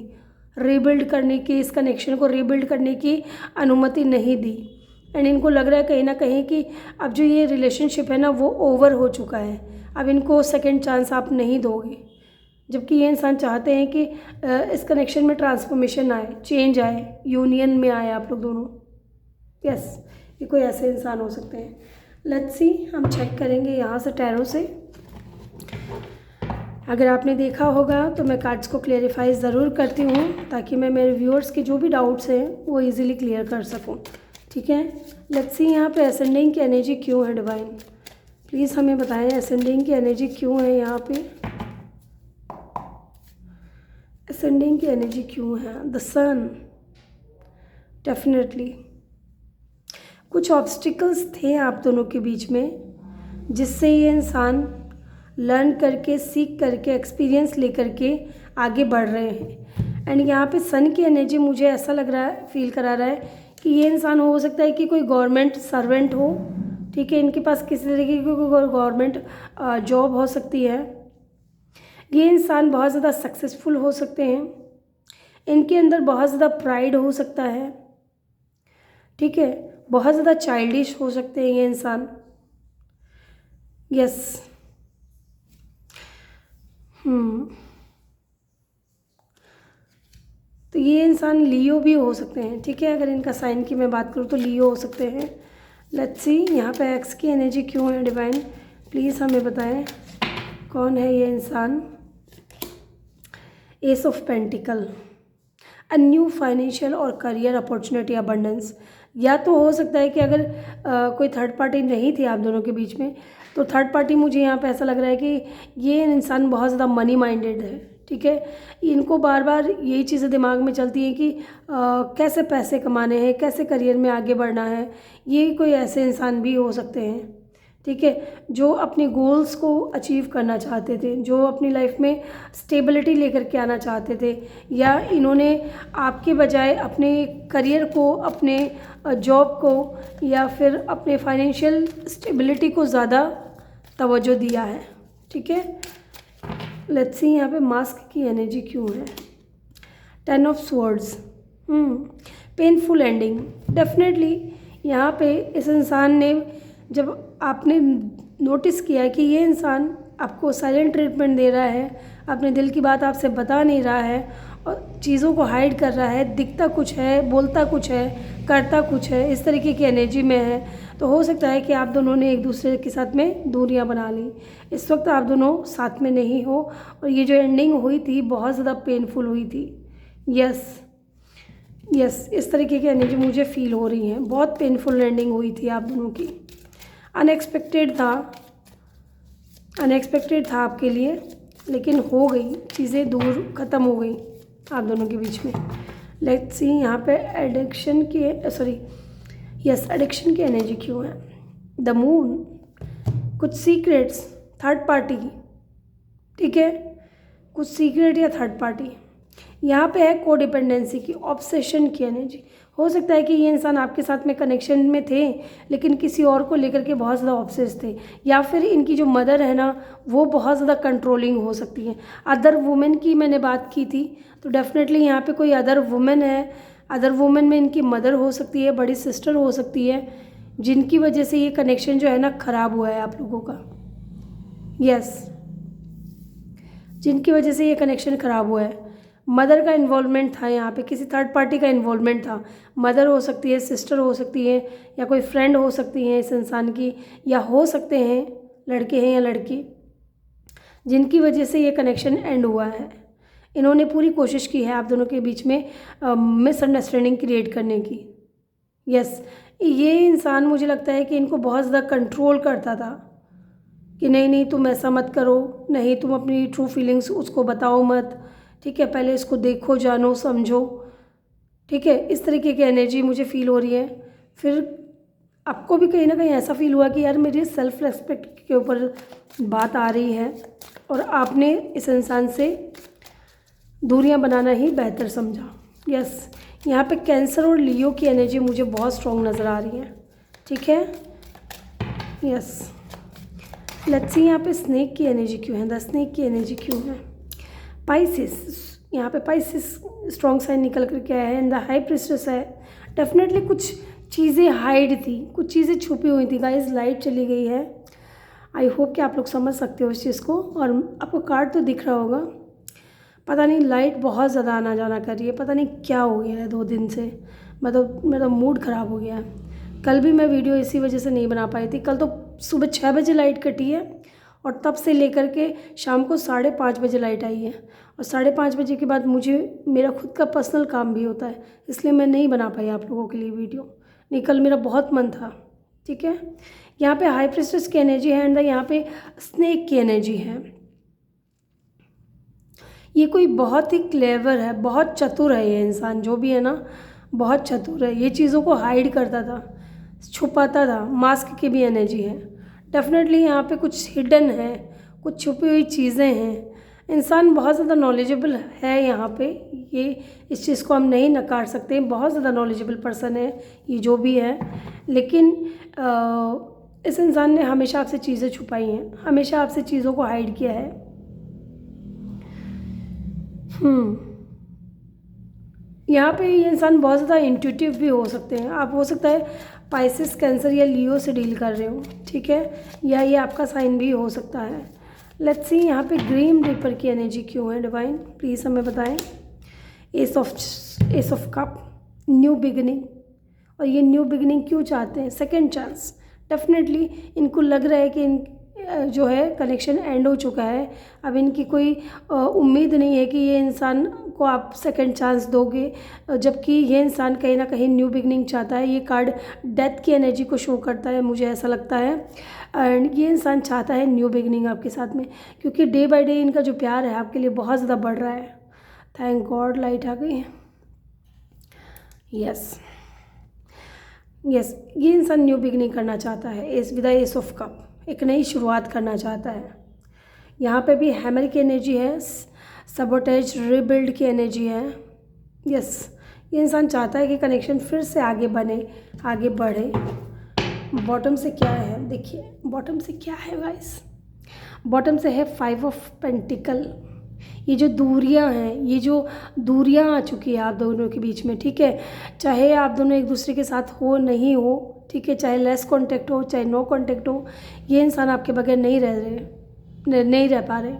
रीबिल्ड करने की, इस कनेक्शन को रीबिल्ड करने की अनुमति नहीं दी। एंड इनको लग रहा है कहीं ना कहीं कि अब जो ये रिलेशनशिप है ना वो ओवर हो चुका है, अब इनको सेकंड चांस आप नहीं दोगे। जबकि ये इंसान चाहते हैं कि इस कनेक्शन में ट्रांसफॉर्मेशन आए, चेंज आए, यूनियन में आए आप लोग दोनों। यस, ये कोई ऐसे इंसान हो सकते हैं। लेट्स सी, हम चेक करेंगे यहाँ से टैरो से। अगर आपने देखा होगा तो मैं कार्ड्स को क्लियरिफाई ज़रूर करती हूँ ताकि मैं मेरे व्यूअर्स के जो भी डाउट्स हैं वो इजीली क्लियर कर सकूँ, ठीक है। लेट्स सी, यहाँ पे असेंडिंग की एनर्जी क्यों है डिवाइन, प्लीज़ हमें बताएं असेंडिंग की एनर्जी क्यों है यहाँ पे, असेंडिंग की एनर्जी क्यों है। द सन, डेफिनेटली कुछ ऑब्स्टिकल्स थे आप दोनों के बीच में जिससे ये इंसान लर्न करके, सीख करके, एक्सपीरियंस लेकर के आगे बढ़ रहे हैं। एंड यहाँ पे सन की एनर्जी मुझे ऐसा लग रहा है, फील करा रहा है कि ये इंसान हो सकता है कि कोई गवर्नमेंट सर्वेंट हो, ठीक है, इनके पास किसी तरीके की कोई गवर्नमेंट जॉब हो सकती है। ये इंसान बहुत ज़्यादा सक्सेसफुल हो सकते हैं, इनके अंदर बहुत ज़्यादा प्राइड हो सकता है, ठीक है, बहुत ज़्यादा चाइल्डिश हो सकते हैं ये इंसान। यस, तो ये इंसान लियो भी हो सकते हैं, ठीक है, अगर इनका साइन की मैं बात करूँ तो लियो हो सकते हैं। लेट्स सी, यहाँ पे एक्स की एनर्जी क्यों है डिवाइन, प्लीज़ हमें बताएं कौन है ये इंसान। S of pentacle, a new financial और करियर अपॉर्चुनिटी अबंडेंस। या तो हो सकता है कि अगर कोई थर्ड पार्टी नहीं थी आप दोनों के बीच में, तो थर्ड पार्टी मुझे यहाँ पे ऐसा लग रहा है कि ये इंसान बहुत ज़्यादा मनी माइंडेड है, ठीक है, इनको बार बार यही चीज़ें दिमाग में चलती हैं कि कैसे पैसे कमाने हैं, कैसे करियर में आगे बढ़ना है। ये कोई ऐसे इंसान भी हो सकते हैं, ठीक है, जो अपने गोल्स को अचीव करना चाहते थे, जो अपनी लाइफ में स्टेबिलिटी लेकर के आना चाहते थे, या इन्होंने आपके बजाय अपने करियर को, अपने जॉब को, या फिर अपने फाइनेंशियल स्टेबिलिटी को ज़्यादा तवज्जो दिया है। ठीक है, लेट्स सी यहाँ पे मास्क की एनर्जी क्यों है। 10 of swords, painful ending. Definitely यहाँ पे इस इंसान ने, जब आपने नोटिस किया कि ये इंसान आपको साइलेंट ट्रीटमेंट दे रहा है, अपने दिल की बात आपसे बता नहीं रहा है और चीज़ों को हाइड कर रहा है, दिखता कुछ है, बोलता कुछ है, करता कुछ है, इस तरीके की एनर्जी में है, तो हो सकता है कि आप दोनों ने एक दूसरे के साथ में दूरियां बना ली। इस वक्त आप दोनों साथ में नहीं हो और ये जो एंडिंग हुई थी बहुत ज़्यादा पेनफुल हुई थी। यस, इस तरीके की एनर्जी मुझे फील हो रही है। बहुत पेनफुल एंडिंग हुई थी आप दोनों की। अनएक्सपेक्टेड था आपके लिए, लेकिन हो गई चीज़ें, दूर ख़त्म हो गई आप दोनों के बीच में। लेट्स सी यहाँ पे एडिक्शन की एनर्जी क्यों है। द मून, कुछ सीक्रेट्स, थर्ड पार्टी, ठीक है, कुछ सीक्रेट या थर्ड पार्टी। यहाँ पे है कोडिपेंडेंसी की, ऑब्सेशन की एनर्जी। हो सकता है कि ये इंसान आपके साथ में कनेक्शन में थे, लेकिन किसी और को लेकर के बहुत ज़्यादा ऑब्सेस थे, या फिर इनकी जो मदर है ना, वो बहुत ज़्यादा कंट्रोलिंग हो सकती है। अदर वुमेन की मैंने बात की थी, तो डेफिनेटली यहाँ पे कोई अदर वुमेन है। अदर वुमेन में इनकी मदर हो सकती है, बड़ी सिस्टर हो सकती है, जिनकी वजह से ये कनेक्शन जो है ना ख़राब हुआ है आप लोगों का। जिनकी वजह से ये कनेक्शन ख़राब हुआ है। मदर का इन्वॉल्वमेंट था यहाँ पे, किसी थर्ड पार्टी का इन्वॉल्वमेंट था। मदर हो सकती है, सिस्टर हो सकती है, या कोई फ्रेंड हो सकती है इस इंसान की, या हो सकते हैं लड़के हैं या लड़की, जिनकी वजह से ये कनेक्शन एंड हुआ है। इन्होंने पूरी कोशिश की है आप दोनों के बीच में मिसअंडरस्टैंडिंग क्रिएट करने की। ये इंसान, मुझे लगता है कि इनको बहुत ज़्यादा कंट्रोल करता था कि नहीं तुम ऐसा मत करो, नहीं तुम अपनी ट्रू फीलिंग्स उसको बताओ मत, ठीक है, पहले इसको देखो, जानो, समझो, ठीक है। इस तरीके की एनर्जी मुझे फील हो रही है। फिर आपको भी कहीं ना कहीं ऐसा फील हुआ कि यार मेरी सेल्फ रेस्पेक्ट के ऊपर बात आ रही है, और आपने इस इंसान से दूरियां बनाना ही बेहतर समझा। यहाँ पे कैंसर और लियो की एनर्जी मुझे बहुत स्ट्रॉन्ग नज़र आ रही है, ठीक है। लेट्स सी यहाँ पे स्नेक की एनर्जी क्यों है। द स्नेक की एनर्जी क्यों है। पाइसिस, यहाँ पे पाइसिस स्ट्रॉन्ग साइन निकल करके आया है, एंड द हाई प्रिस्टेस है। डेफिनेटली कुछ चीज़ें हाइड थी, कुछ चीज़ें छुपी हुई थी। गाइस लाइट चली गई है, आई होप कि आप लोग समझ सकते हो इस चीज़ को, और आपको कार्ड तो दिख रहा होगा। पता नहीं लाइट बहुत ज़्यादा आना जाना कर रही है, पता नहीं क्या हो गया है 2 दिन से, मतलब मेरा मूड ख़राब हो गया है। कल भी मैं वीडियो इसी वजह से नहीं बना पाई थी। कल तो सुबह 6 बजे लाइट कटी है, और तब से लेकर के शाम को 5:30 बजे लाइट आई है, और 5:30 बजे के बाद मुझे मेरा खुद का पर्सनल काम भी होता है, इसलिए मैं नहीं बना पाई आप लोगों के लिए वीडियो। नहीं, कल मेरा बहुत मन था, ठीक है। यहाँ पे हाई प्रिस्टेस की एनर्जी है, एंड यहाँ पे स्नेक की एनर्जी है। ये कोई बहुत ही क्लेवर है, बहुत चतुर है ये इंसान, जो भी है ना बहुत चतुर है। ये चीज़ों को हाइड करता था, छुपाता था। मास्क की भी एनर्जी है। डेफिनेटली यहाँ पे कुछ हिडन है, कुछ छुपी हुई चीज़ें हैं। इंसान बहुत ज़्यादा नॉलेजेबल है यहाँ पे, ये इस चीज़ को हम नहीं नकार सकते। बहुत ज़्यादा नॉलेजेबल पर्सन है ये जो भी है, लेकिन इस इंसान ने हमेशा आपसे चीज़ें छुपाई हैं, हमेशा आपसे चीज़ों को हाइड किया है। यहाँ पे ये इंसान बहुत ज़्यादा इंट्यूटिव भी हो सकते हैं। आप हो सकता है पाइसिस, कैंसर या लियो से डील कर रहे हो, ठीक है, या ये आपका साइन भी हो सकता है। लेट्स सी यहाँ पे ग्रीन रीपर की एनर्जी क्यों है। डिवाइन प्लीज़ हमें बताएं। S of cup, new beginning, और ये न्यू बिगिनिंग क्यों चाहते हैं। Second chance. डेफिनेटली इनको लग रहा है कि जो है कनेक्शन एंड हो चुका है, अब इनकी कोई उम्मीद नहीं है कि ये इंसान को आप सेकंड चांस दोगे, जबकि ये इंसान कहीं ना कहीं न्यू बिगनिंग चाहता है। ये कार्ड डेथ की एनर्जी को शो करता है, मुझे ऐसा लगता है, एंड ये इंसान चाहता है न्यू बिगनिंग आपके साथ में, क्योंकि डे बाय डे इनका जो प्यार है आपके लिए बहुत ज़्यादा बढ़ रहा है। थैंक गॉड लाइट आ गई। यस, ये इंसान न्यू बिगनिंग करना चाहता है। एस ऑफ कप, एक नई शुरुआत करना चाहता है। यहाँ पे भी हैमर की एनर्जी है, सबोटेज, रिबिल्ड की एनर्जी है। यस, ये इंसान चाहता है कि कनेक्शन फिर से आगे बने, आगे बढ़े। बॉटम से क्या है, देखिए बॉटम से क्या है गाइस। बॉटम से है 5 ऑफ पेंटिकल। ये जो दूरियां हैं, ये जो दूरियां आ चुकी है आप दोनों के बीच में, ठीक है, चाहे आप दोनों एक दूसरे के साथ हो नहीं हो, ठीक है, चाहे लेस कांटेक्ट हो चाहे नो कांटेक्ट हो, ये इंसान आपके बगैर नहीं रह पा रहे।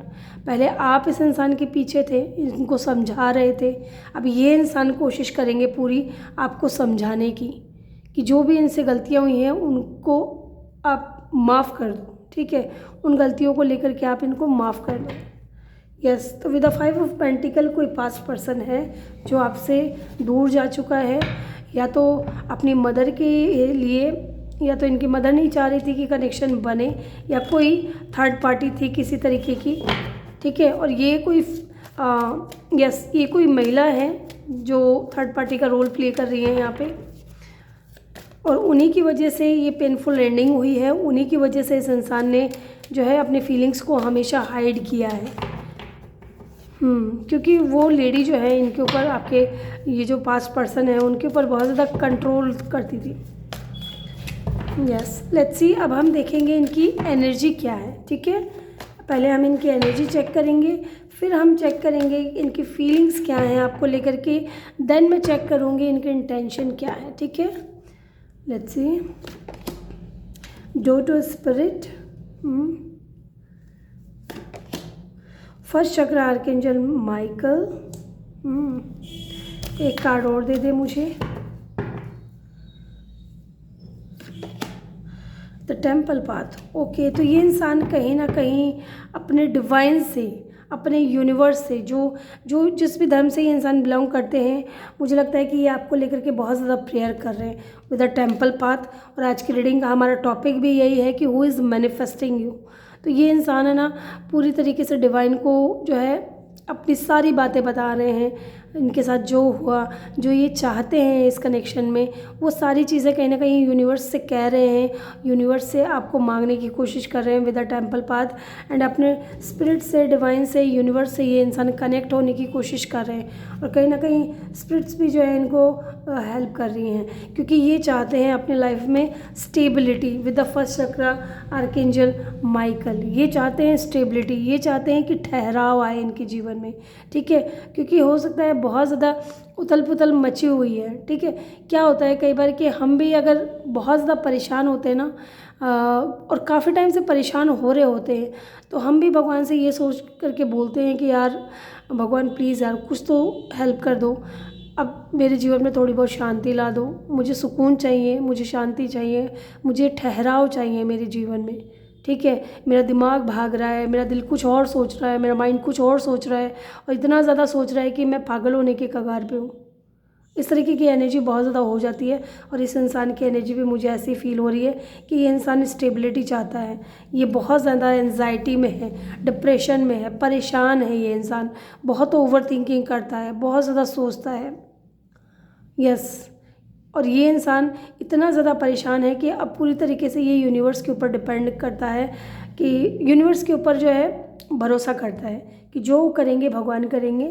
पहले आप इस इंसान के पीछे थे, इनको समझा रहे थे, अब ये इंसान कोशिश करेंगे पूरी आपको समझाने की कि जो भी इनसे गलतियां हुई हैं उनको आप माफ़ कर दो, ठीक है, उन गलतियों को लेकर के आप इनको माफ़ कर दो। यस, तो विद द 5 ऑफ पेंटिकल कोई पास्ट पर्सन है जो आपसे दूर जा चुका है, या तो अपनी मदर के लिए, या तो इनकी मदर नहीं चाह रही थी कि कनेक्शन बने, या कोई थर्ड पार्टी थी किसी तरीके की, ठीक है। और ये कोई ये कोई महिला है जो थर्ड पार्टी का रोल प्ले कर रही है यहाँ पे, और उन्हीं की वजह से ये पेनफुल एंडिंग हुई है। उन्हीं की वजह से इस इंसान ने जो है अपने फीलिंग्स को हमेशा हाइड किया है। क्योंकि वो लेडी जो है इनके ऊपर, आपके ये जो पास्ट पर्सन है उनके ऊपर बहुत ज़्यादा कंट्रोल करती थी। यस, लेट्स सी, अब हम देखेंगे इनकी एनर्जी क्या है, ठीक है। पहले हम इनकी एनर्जी चेक करेंगे, फिर हम चेक करेंगे इनकी फीलिंग्स क्या हैं आपको लेकर के, देन मैं चेक करूँगी इनकी इंटेंशन क्या है, ठीक है। Let's see, do to spirit, first chakra archangel Michael, एक कार्ड और दे दे मुझे, द टेम्पल पाथ। ओके, तो ये इंसान कहीं ना कहीं अपने डिवाइन से, अपने यूनिवर्स से, जो जिस भी धर्म से ये इंसान बिलोंग करते हैं, मुझे लगता है कि ये आपको लेकर के बहुत ज़्यादा प्रेयर कर रहे हैं विद द टेम्पल पाथ। और आज की रीडिंग का हमारा टॉपिक भी यही है कि हु इज़ मैनिफेस्टिंग यू। तो ये इंसान है ना पूरी तरीके से डिवाइन को जो है अपनी सारी बातें बता रहे हैं, इनके साथ जो हुआ, जो ये चाहते हैं इस कनेक्शन में, वो सारी चीज़ें कहीं ना कहीं यूनिवर्स से कह रहे हैं, यूनिवर्स से आपको मांगने की कोशिश कर रहे हैं with the temple path. And अपने स्पिरिट से, डिवाइन से, यूनिवर्स से ये इंसान कनेक्ट होने की कोशिश कर रहे हैं। और कहीं ना कहीं स्पिरिट्स भी जो है इनको हेल्प कर रही हैं, क्योंकि ये चाहते हैं अपने लाइफ में stability with the first chakra archangel Michael. ये चाहते हैं स्टेबिलिटी, ये चाहते हैं कि ठहराव आए इनके जीवन में, ठीक है। क्योंकि हो सकता है बहुत ज़्यादा उथल पुथल मची हुई है, ठीक है। क्या होता है कई बार कि हम भी अगर बहुत ज़्यादा परेशान होते हैं ना, और काफ़ी टाइम से परेशान हो रहे होते हैं, तो हम भी भगवान से ये सोच करके बोलते हैं कि यार भगवान प्लीज़ यार कुछ तो हेल्प कर दो, अब मेरे जीवन में थोड़ी बहुत शांति ला दो, मुझे सुकून चाहिए, मुझे शांति चाहिए, मुझे ठहराव चाहिए मेरे जीवन में, ठीक है। मेरा दिमाग भाग रहा है, मेरा दिल कुछ और सोच रहा है, मेरा माइंड कुछ और सोच रहा है, और इतना ज़्यादा सोच रहा है कि मैं पागल होने के कगार पे हूँ। इस तरीके की एनर्जी बहुत ज़्यादा हो जाती है। और इस इंसान की एनर्जी भी मुझे ऐसी फील हो रही है कि ये इंसान स्टेबिलिटी चाहता है, ये बहुत ज़्यादा एंजाइटी में है, डिप्रेशन में है, परेशान है ये इंसान, बहुत ओवर थिंकिंग करता है, बहुत ज़्यादा सोचता है। यस, और ये इंसान इतना ज़्यादा परेशान है कि अब पूरी तरीके से ये यूनिवर्स के ऊपर डिपेंड करता है, कि यूनिवर्स के ऊपर जो है भरोसा करता है कि जो करेंगे भगवान करेंगे,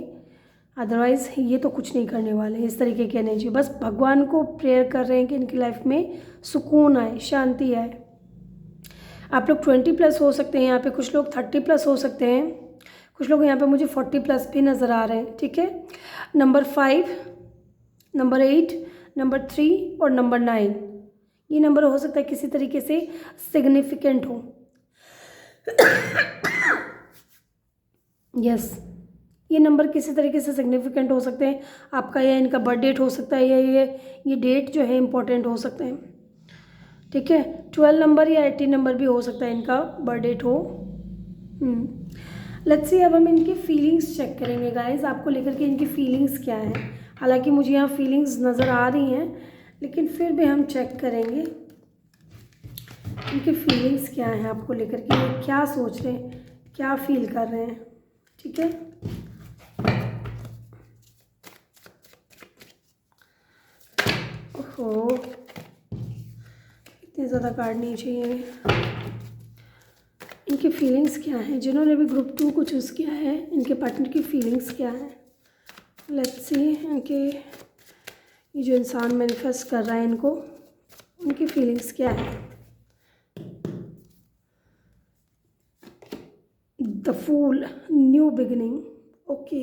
अदरवाइज़ ये तो कुछ नहीं करने वाले। इस तरीके की एनर्जी, बस भगवान को प्रेयर कर रहे हैं कि इनकी लाइफ में सुकून आए, शांति आए। आप लोग 20+ हो सकते हैं यहाँ पे, कुछ लोग 30+ हो सकते हैं, कुछ लोग यहाँ पे मुझे 40+ भी नज़र आ रहे हैं, ठीक है। नंबर 5, नंबर 8, नंबर 3 और नंबर 9, ये नंबर हो सकता है किसी तरीके से सिग्निफिकेंट हो। यस, ये नंबर किसी तरीके से सिग्निफिकेंट हो सकते हैं। आपका या इनका बर्थ डेट हो सकता है, या ये डेट जो है इम्पोर्टेंट हो सकते हैं, ठीक है। 12 नंबर या 18 नंबर भी हो सकता है इनका बर्थ डेट हो। लेट्स सी, अब हम इनकी फीलिंग्स चेक करेंगे गाइस, आपको लेकर के इनकी फीलिंग्स क्या है। हालांकि मुझे यहाँ फीलिंग्स नज़र आ रही हैं, लेकिन फिर भी हम चेक करेंगे इनकी फीलिंग्स क्या हैं आपको लेकर के, ये क्या सोच रहे हैं, क्या फील कर रहे हैं, ठीक है। ओहो, इतने ज़्यादा कार्ड नहीं चाहिए। इनकी फीलिंग्स क्या हैं, जिन्होंने भी ग्रुप 2 को चूज़ किया है इनके पार्टनर की फीलिंग्स क्या है। लेट्स सी इनके ये जो इंसान मैनिफेस्ट कर रहा है इनको, उनकी फीलिंग्स क्या है। The fool, new beginning. Okay,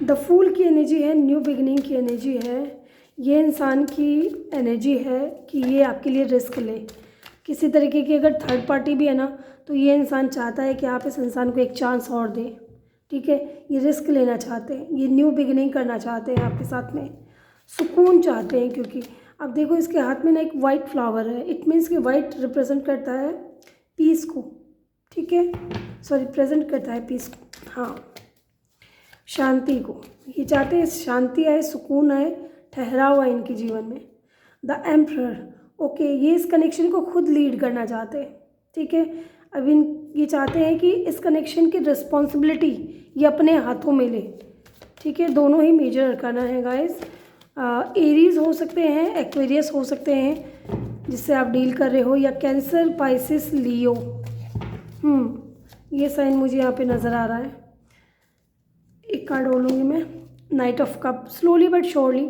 the fool की एनर्जी है, न्यू बिगिनिंग की एनर्जी है। ये इंसान की एनर्जी है कि ये आपके लिए रिस्क ले। किसी तरीके की अगर थर्ड पार्टी भी है ना, तो ये इंसान चाहता है कि आप इस इंसान को एक चांस और दें। ठीक है, ये रिस्क लेना चाहते हैं, ये न्यू बिगिनिंग करना चाहते हैं आपके साथ में, सुकून चाहते हैं। क्योंकि अब देखो इसके हाथ में ना एक वाइट फ्लावर है, इट मीन्स कि वाइट रिप्रेजेंट करता है पीस को। ठीक है, सॉरी, प्रेजेंट करता है पीस को, हाँ, शांति को। ये चाहते हैं शांति आए, सुकून आए, ठहराव आए इनके जीवन में। द एम्परर, ओके, ये इस कनेक्शन को खुद लीड करना चाहते हैं। ठीक है, अब ये चाहते हैं कि इस कनेक्शन की रिस्पॉन्सिबिलिटी ये अपने हाथों में ले। ठीक है, दोनों ही मेजर करना है गाइस। एरीज हो सकते हैं, एक्वेरियस हो सकते हैं जिससे आप डील कर रहे हो, या कैंसर, पाइसिस, लियो। ये साइन मुझे यहाँ पे नज़र आ रहा है। एक कार्ड और लूँगी मैं, night of cup. Slowly but surely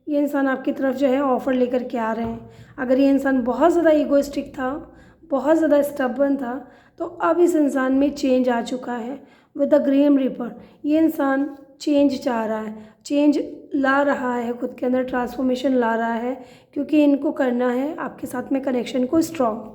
ये इंसान आपकी तरफ जो है ऑफ़र लेकर के आ रहे हैं। अगर ये इंसान बहुत ज़्यादा ईगोइस्टिक था, बहुत ज़्यादा स्टबर्न था, तो अब इस इंसान में चेंज आ चुका है। विद द ग्रीन रिपर ये इंसान चेंज चाह रहा है, चेंज ला रहा है, खुद के अंदर ट्रांसफॉर्मेशन ला रहा है, क्योंकि इनको करना है आपके साथ में कनेक्शन को स्ट्रॉन्ग।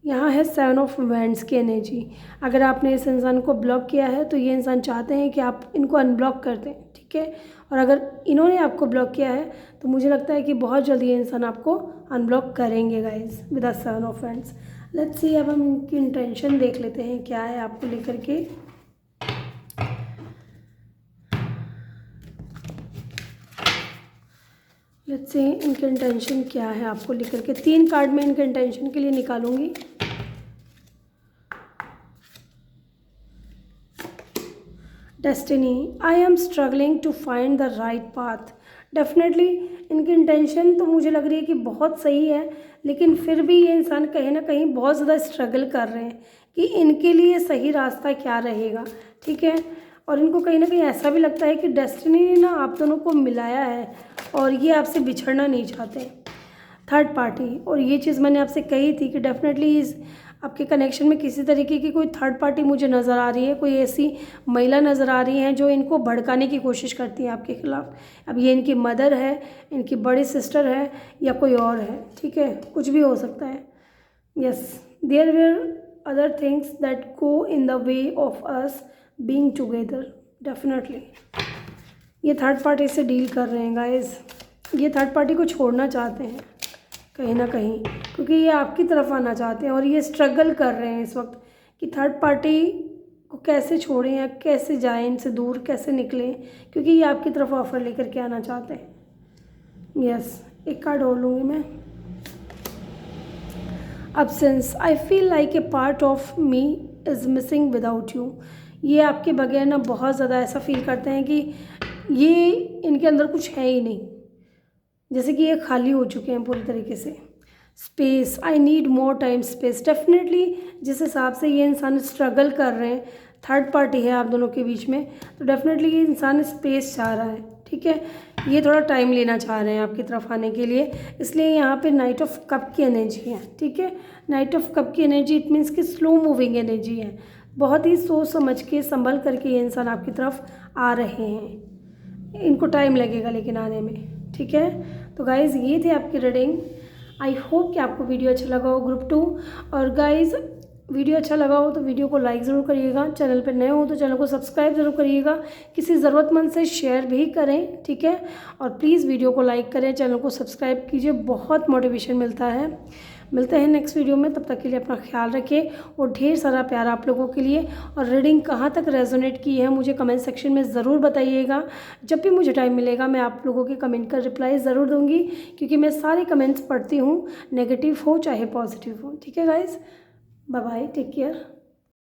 यहाँ है 7 ऑफ वैंड्स की एनर्जी। अगर आपने इस इंसान को ब्लॉक किया है तो ये इंसान चाहते हैं कि आप इनको अनब्लॉक कर दें। ठीक है, और अगर इन्होंने आपको ब्लॉक किया है तो मुझे लगता है कि बहुत जल्दी ये इंसान आपको अनब्लॉक करेंगे guys, with the 7 of wands. Let's see, अब हम इनकी इंटेंशन देख लेते हैं क्या है आपको लेकर के। लेट्स सी इनके इंटेंशन क्या है आपको लेकर के। 3 कार्ड में इनके इंटेंशन के लिए निकालूंगी। Destiny, I am struggling to find the right path. Definitely इनकी इंटेंशन तो मुझे लग रही है कि बहुत सही है, लेकिन फिर भी ये इंसान कहीं ना कहीं बहुत ज़्यादा स्ट्रगल कर रहे हैं कि इनके लिए सही रास्ता क्या रहेगा। ठीक है, और इनको कहीं ना कहीं ऐसा भी लगता है कि डेस्टिनी ने ना आप दोनों को मिलाया है और ये आपसे बिछड़ना नहीं चाहते। थर्ड पार्टी, और ये चीज़ मैंने आपसे कही थी कि डेफिनेटली इस आपके कनेक्शन में किसी तरीके की कोई थर्ड पार्टी मुझे नज़र आ रही है, कोई ऐसी महिला नज़र आ रही है जो इनको भड़काने की कोशिश करती है आपके खिलाफ़। अब ये इनकी मदर है, इनकी बड़ी सिस्टर है, या कोई और है। ठीक है, कुछ भी हो सकता है। Yes, there were other things that go in the way of us being together. Definitely ये थर्ड पार्टी से डील कर रहे हैं गाइज। ये थर्ड पार्टी को छोड़ना चाहते हैं कहीं ना कहीं, क्योंकि ये आपकी तरफ आना चाहते हैं और ये स्ट्रगल कर रहे हैं इस वक्त कि थर्ड पार्टी को कैसे छोड़ें या कैसे जाएं, इनसे दूर कैसे निकलें, क्योंकि ये आपकी तरफ ऑफर लेकर के आना चाहते हैं। यस, एक कार्ड और लूँगी मैं। Absence, I feel like a part of me is missing without you. ये आपके बगैर ना बहुत ज़्यादा ऐसा फील करते हैं कि ये इनके अंदर कुछ है ही नहीं, जैसे कि ये खाली हो चुके हैं पूरी तरीके से। Space, I need more time space. Definitely जिस हिसाब से ये इंसान स्ट्रगल कर रहे हैं, थर्ड पार्टी है आप दोनों के बीच में, तो डेफिनेटली ये इंसान स्पेस चाह रहा है। ठीक है, ये थोड़ा टाइम लेना चाह रहे हैं आपकी तरफ आने के लिए, इसलिए यहाँ पे नाइट ऑफ कप की एनर्जी है। ठीक है, नाइट ऑफ कप की एनर्जी इट मीन्स कि स्लो मूविंग एनर्जी है। बहुत ही सोच समझ के संभल करके ये इंसान आपकी तरफ आ रहे हैं, इनको टाइम लगेगा लेकिन आने में। ठीक है, तो गाइज़ ये थे आपकी रीडिंग। आई होप कि आपको वीडियो अच्छा लगा हो ग्रुप 2। और गाइज़ वीडियो अच्छा लगा हो तो वीडियो को लाइक ज़रूर करिएगा, चैनल पर नए हो तो चैनल को सब्सक्राइब ज़रूर करिएगा, किसी ज़रूरतमंद से शेयर भी करें। ठीक है, और प्लीज़ वीडियो को लाइक करें, चैनल को सब्सक्राइब कीजिए, बहुत मोटिवेशन मिलता है। मिलते हैं नेक्स्ट वीडियो में, तब तक के लिए अपना ख्याल रखिए और ढेर सारा प्यार आप लोगों के लिए। और रीडिंग कहाँ तक रेजोनेट की है मुझे कमेंट सेक्शन में ज़रूर बताइएगा। जब भी मुझे टाइम मिलेगा मैं आप लोगों के कमेंट का रिप्लाई ज़रूर दूंगी, क्योंकि मैं सारे कमेंट्स पढ़ती हूँ, नेगेटिव हो चाहे पॉजिटिव हो। ठीक है guys, bye bye, take care.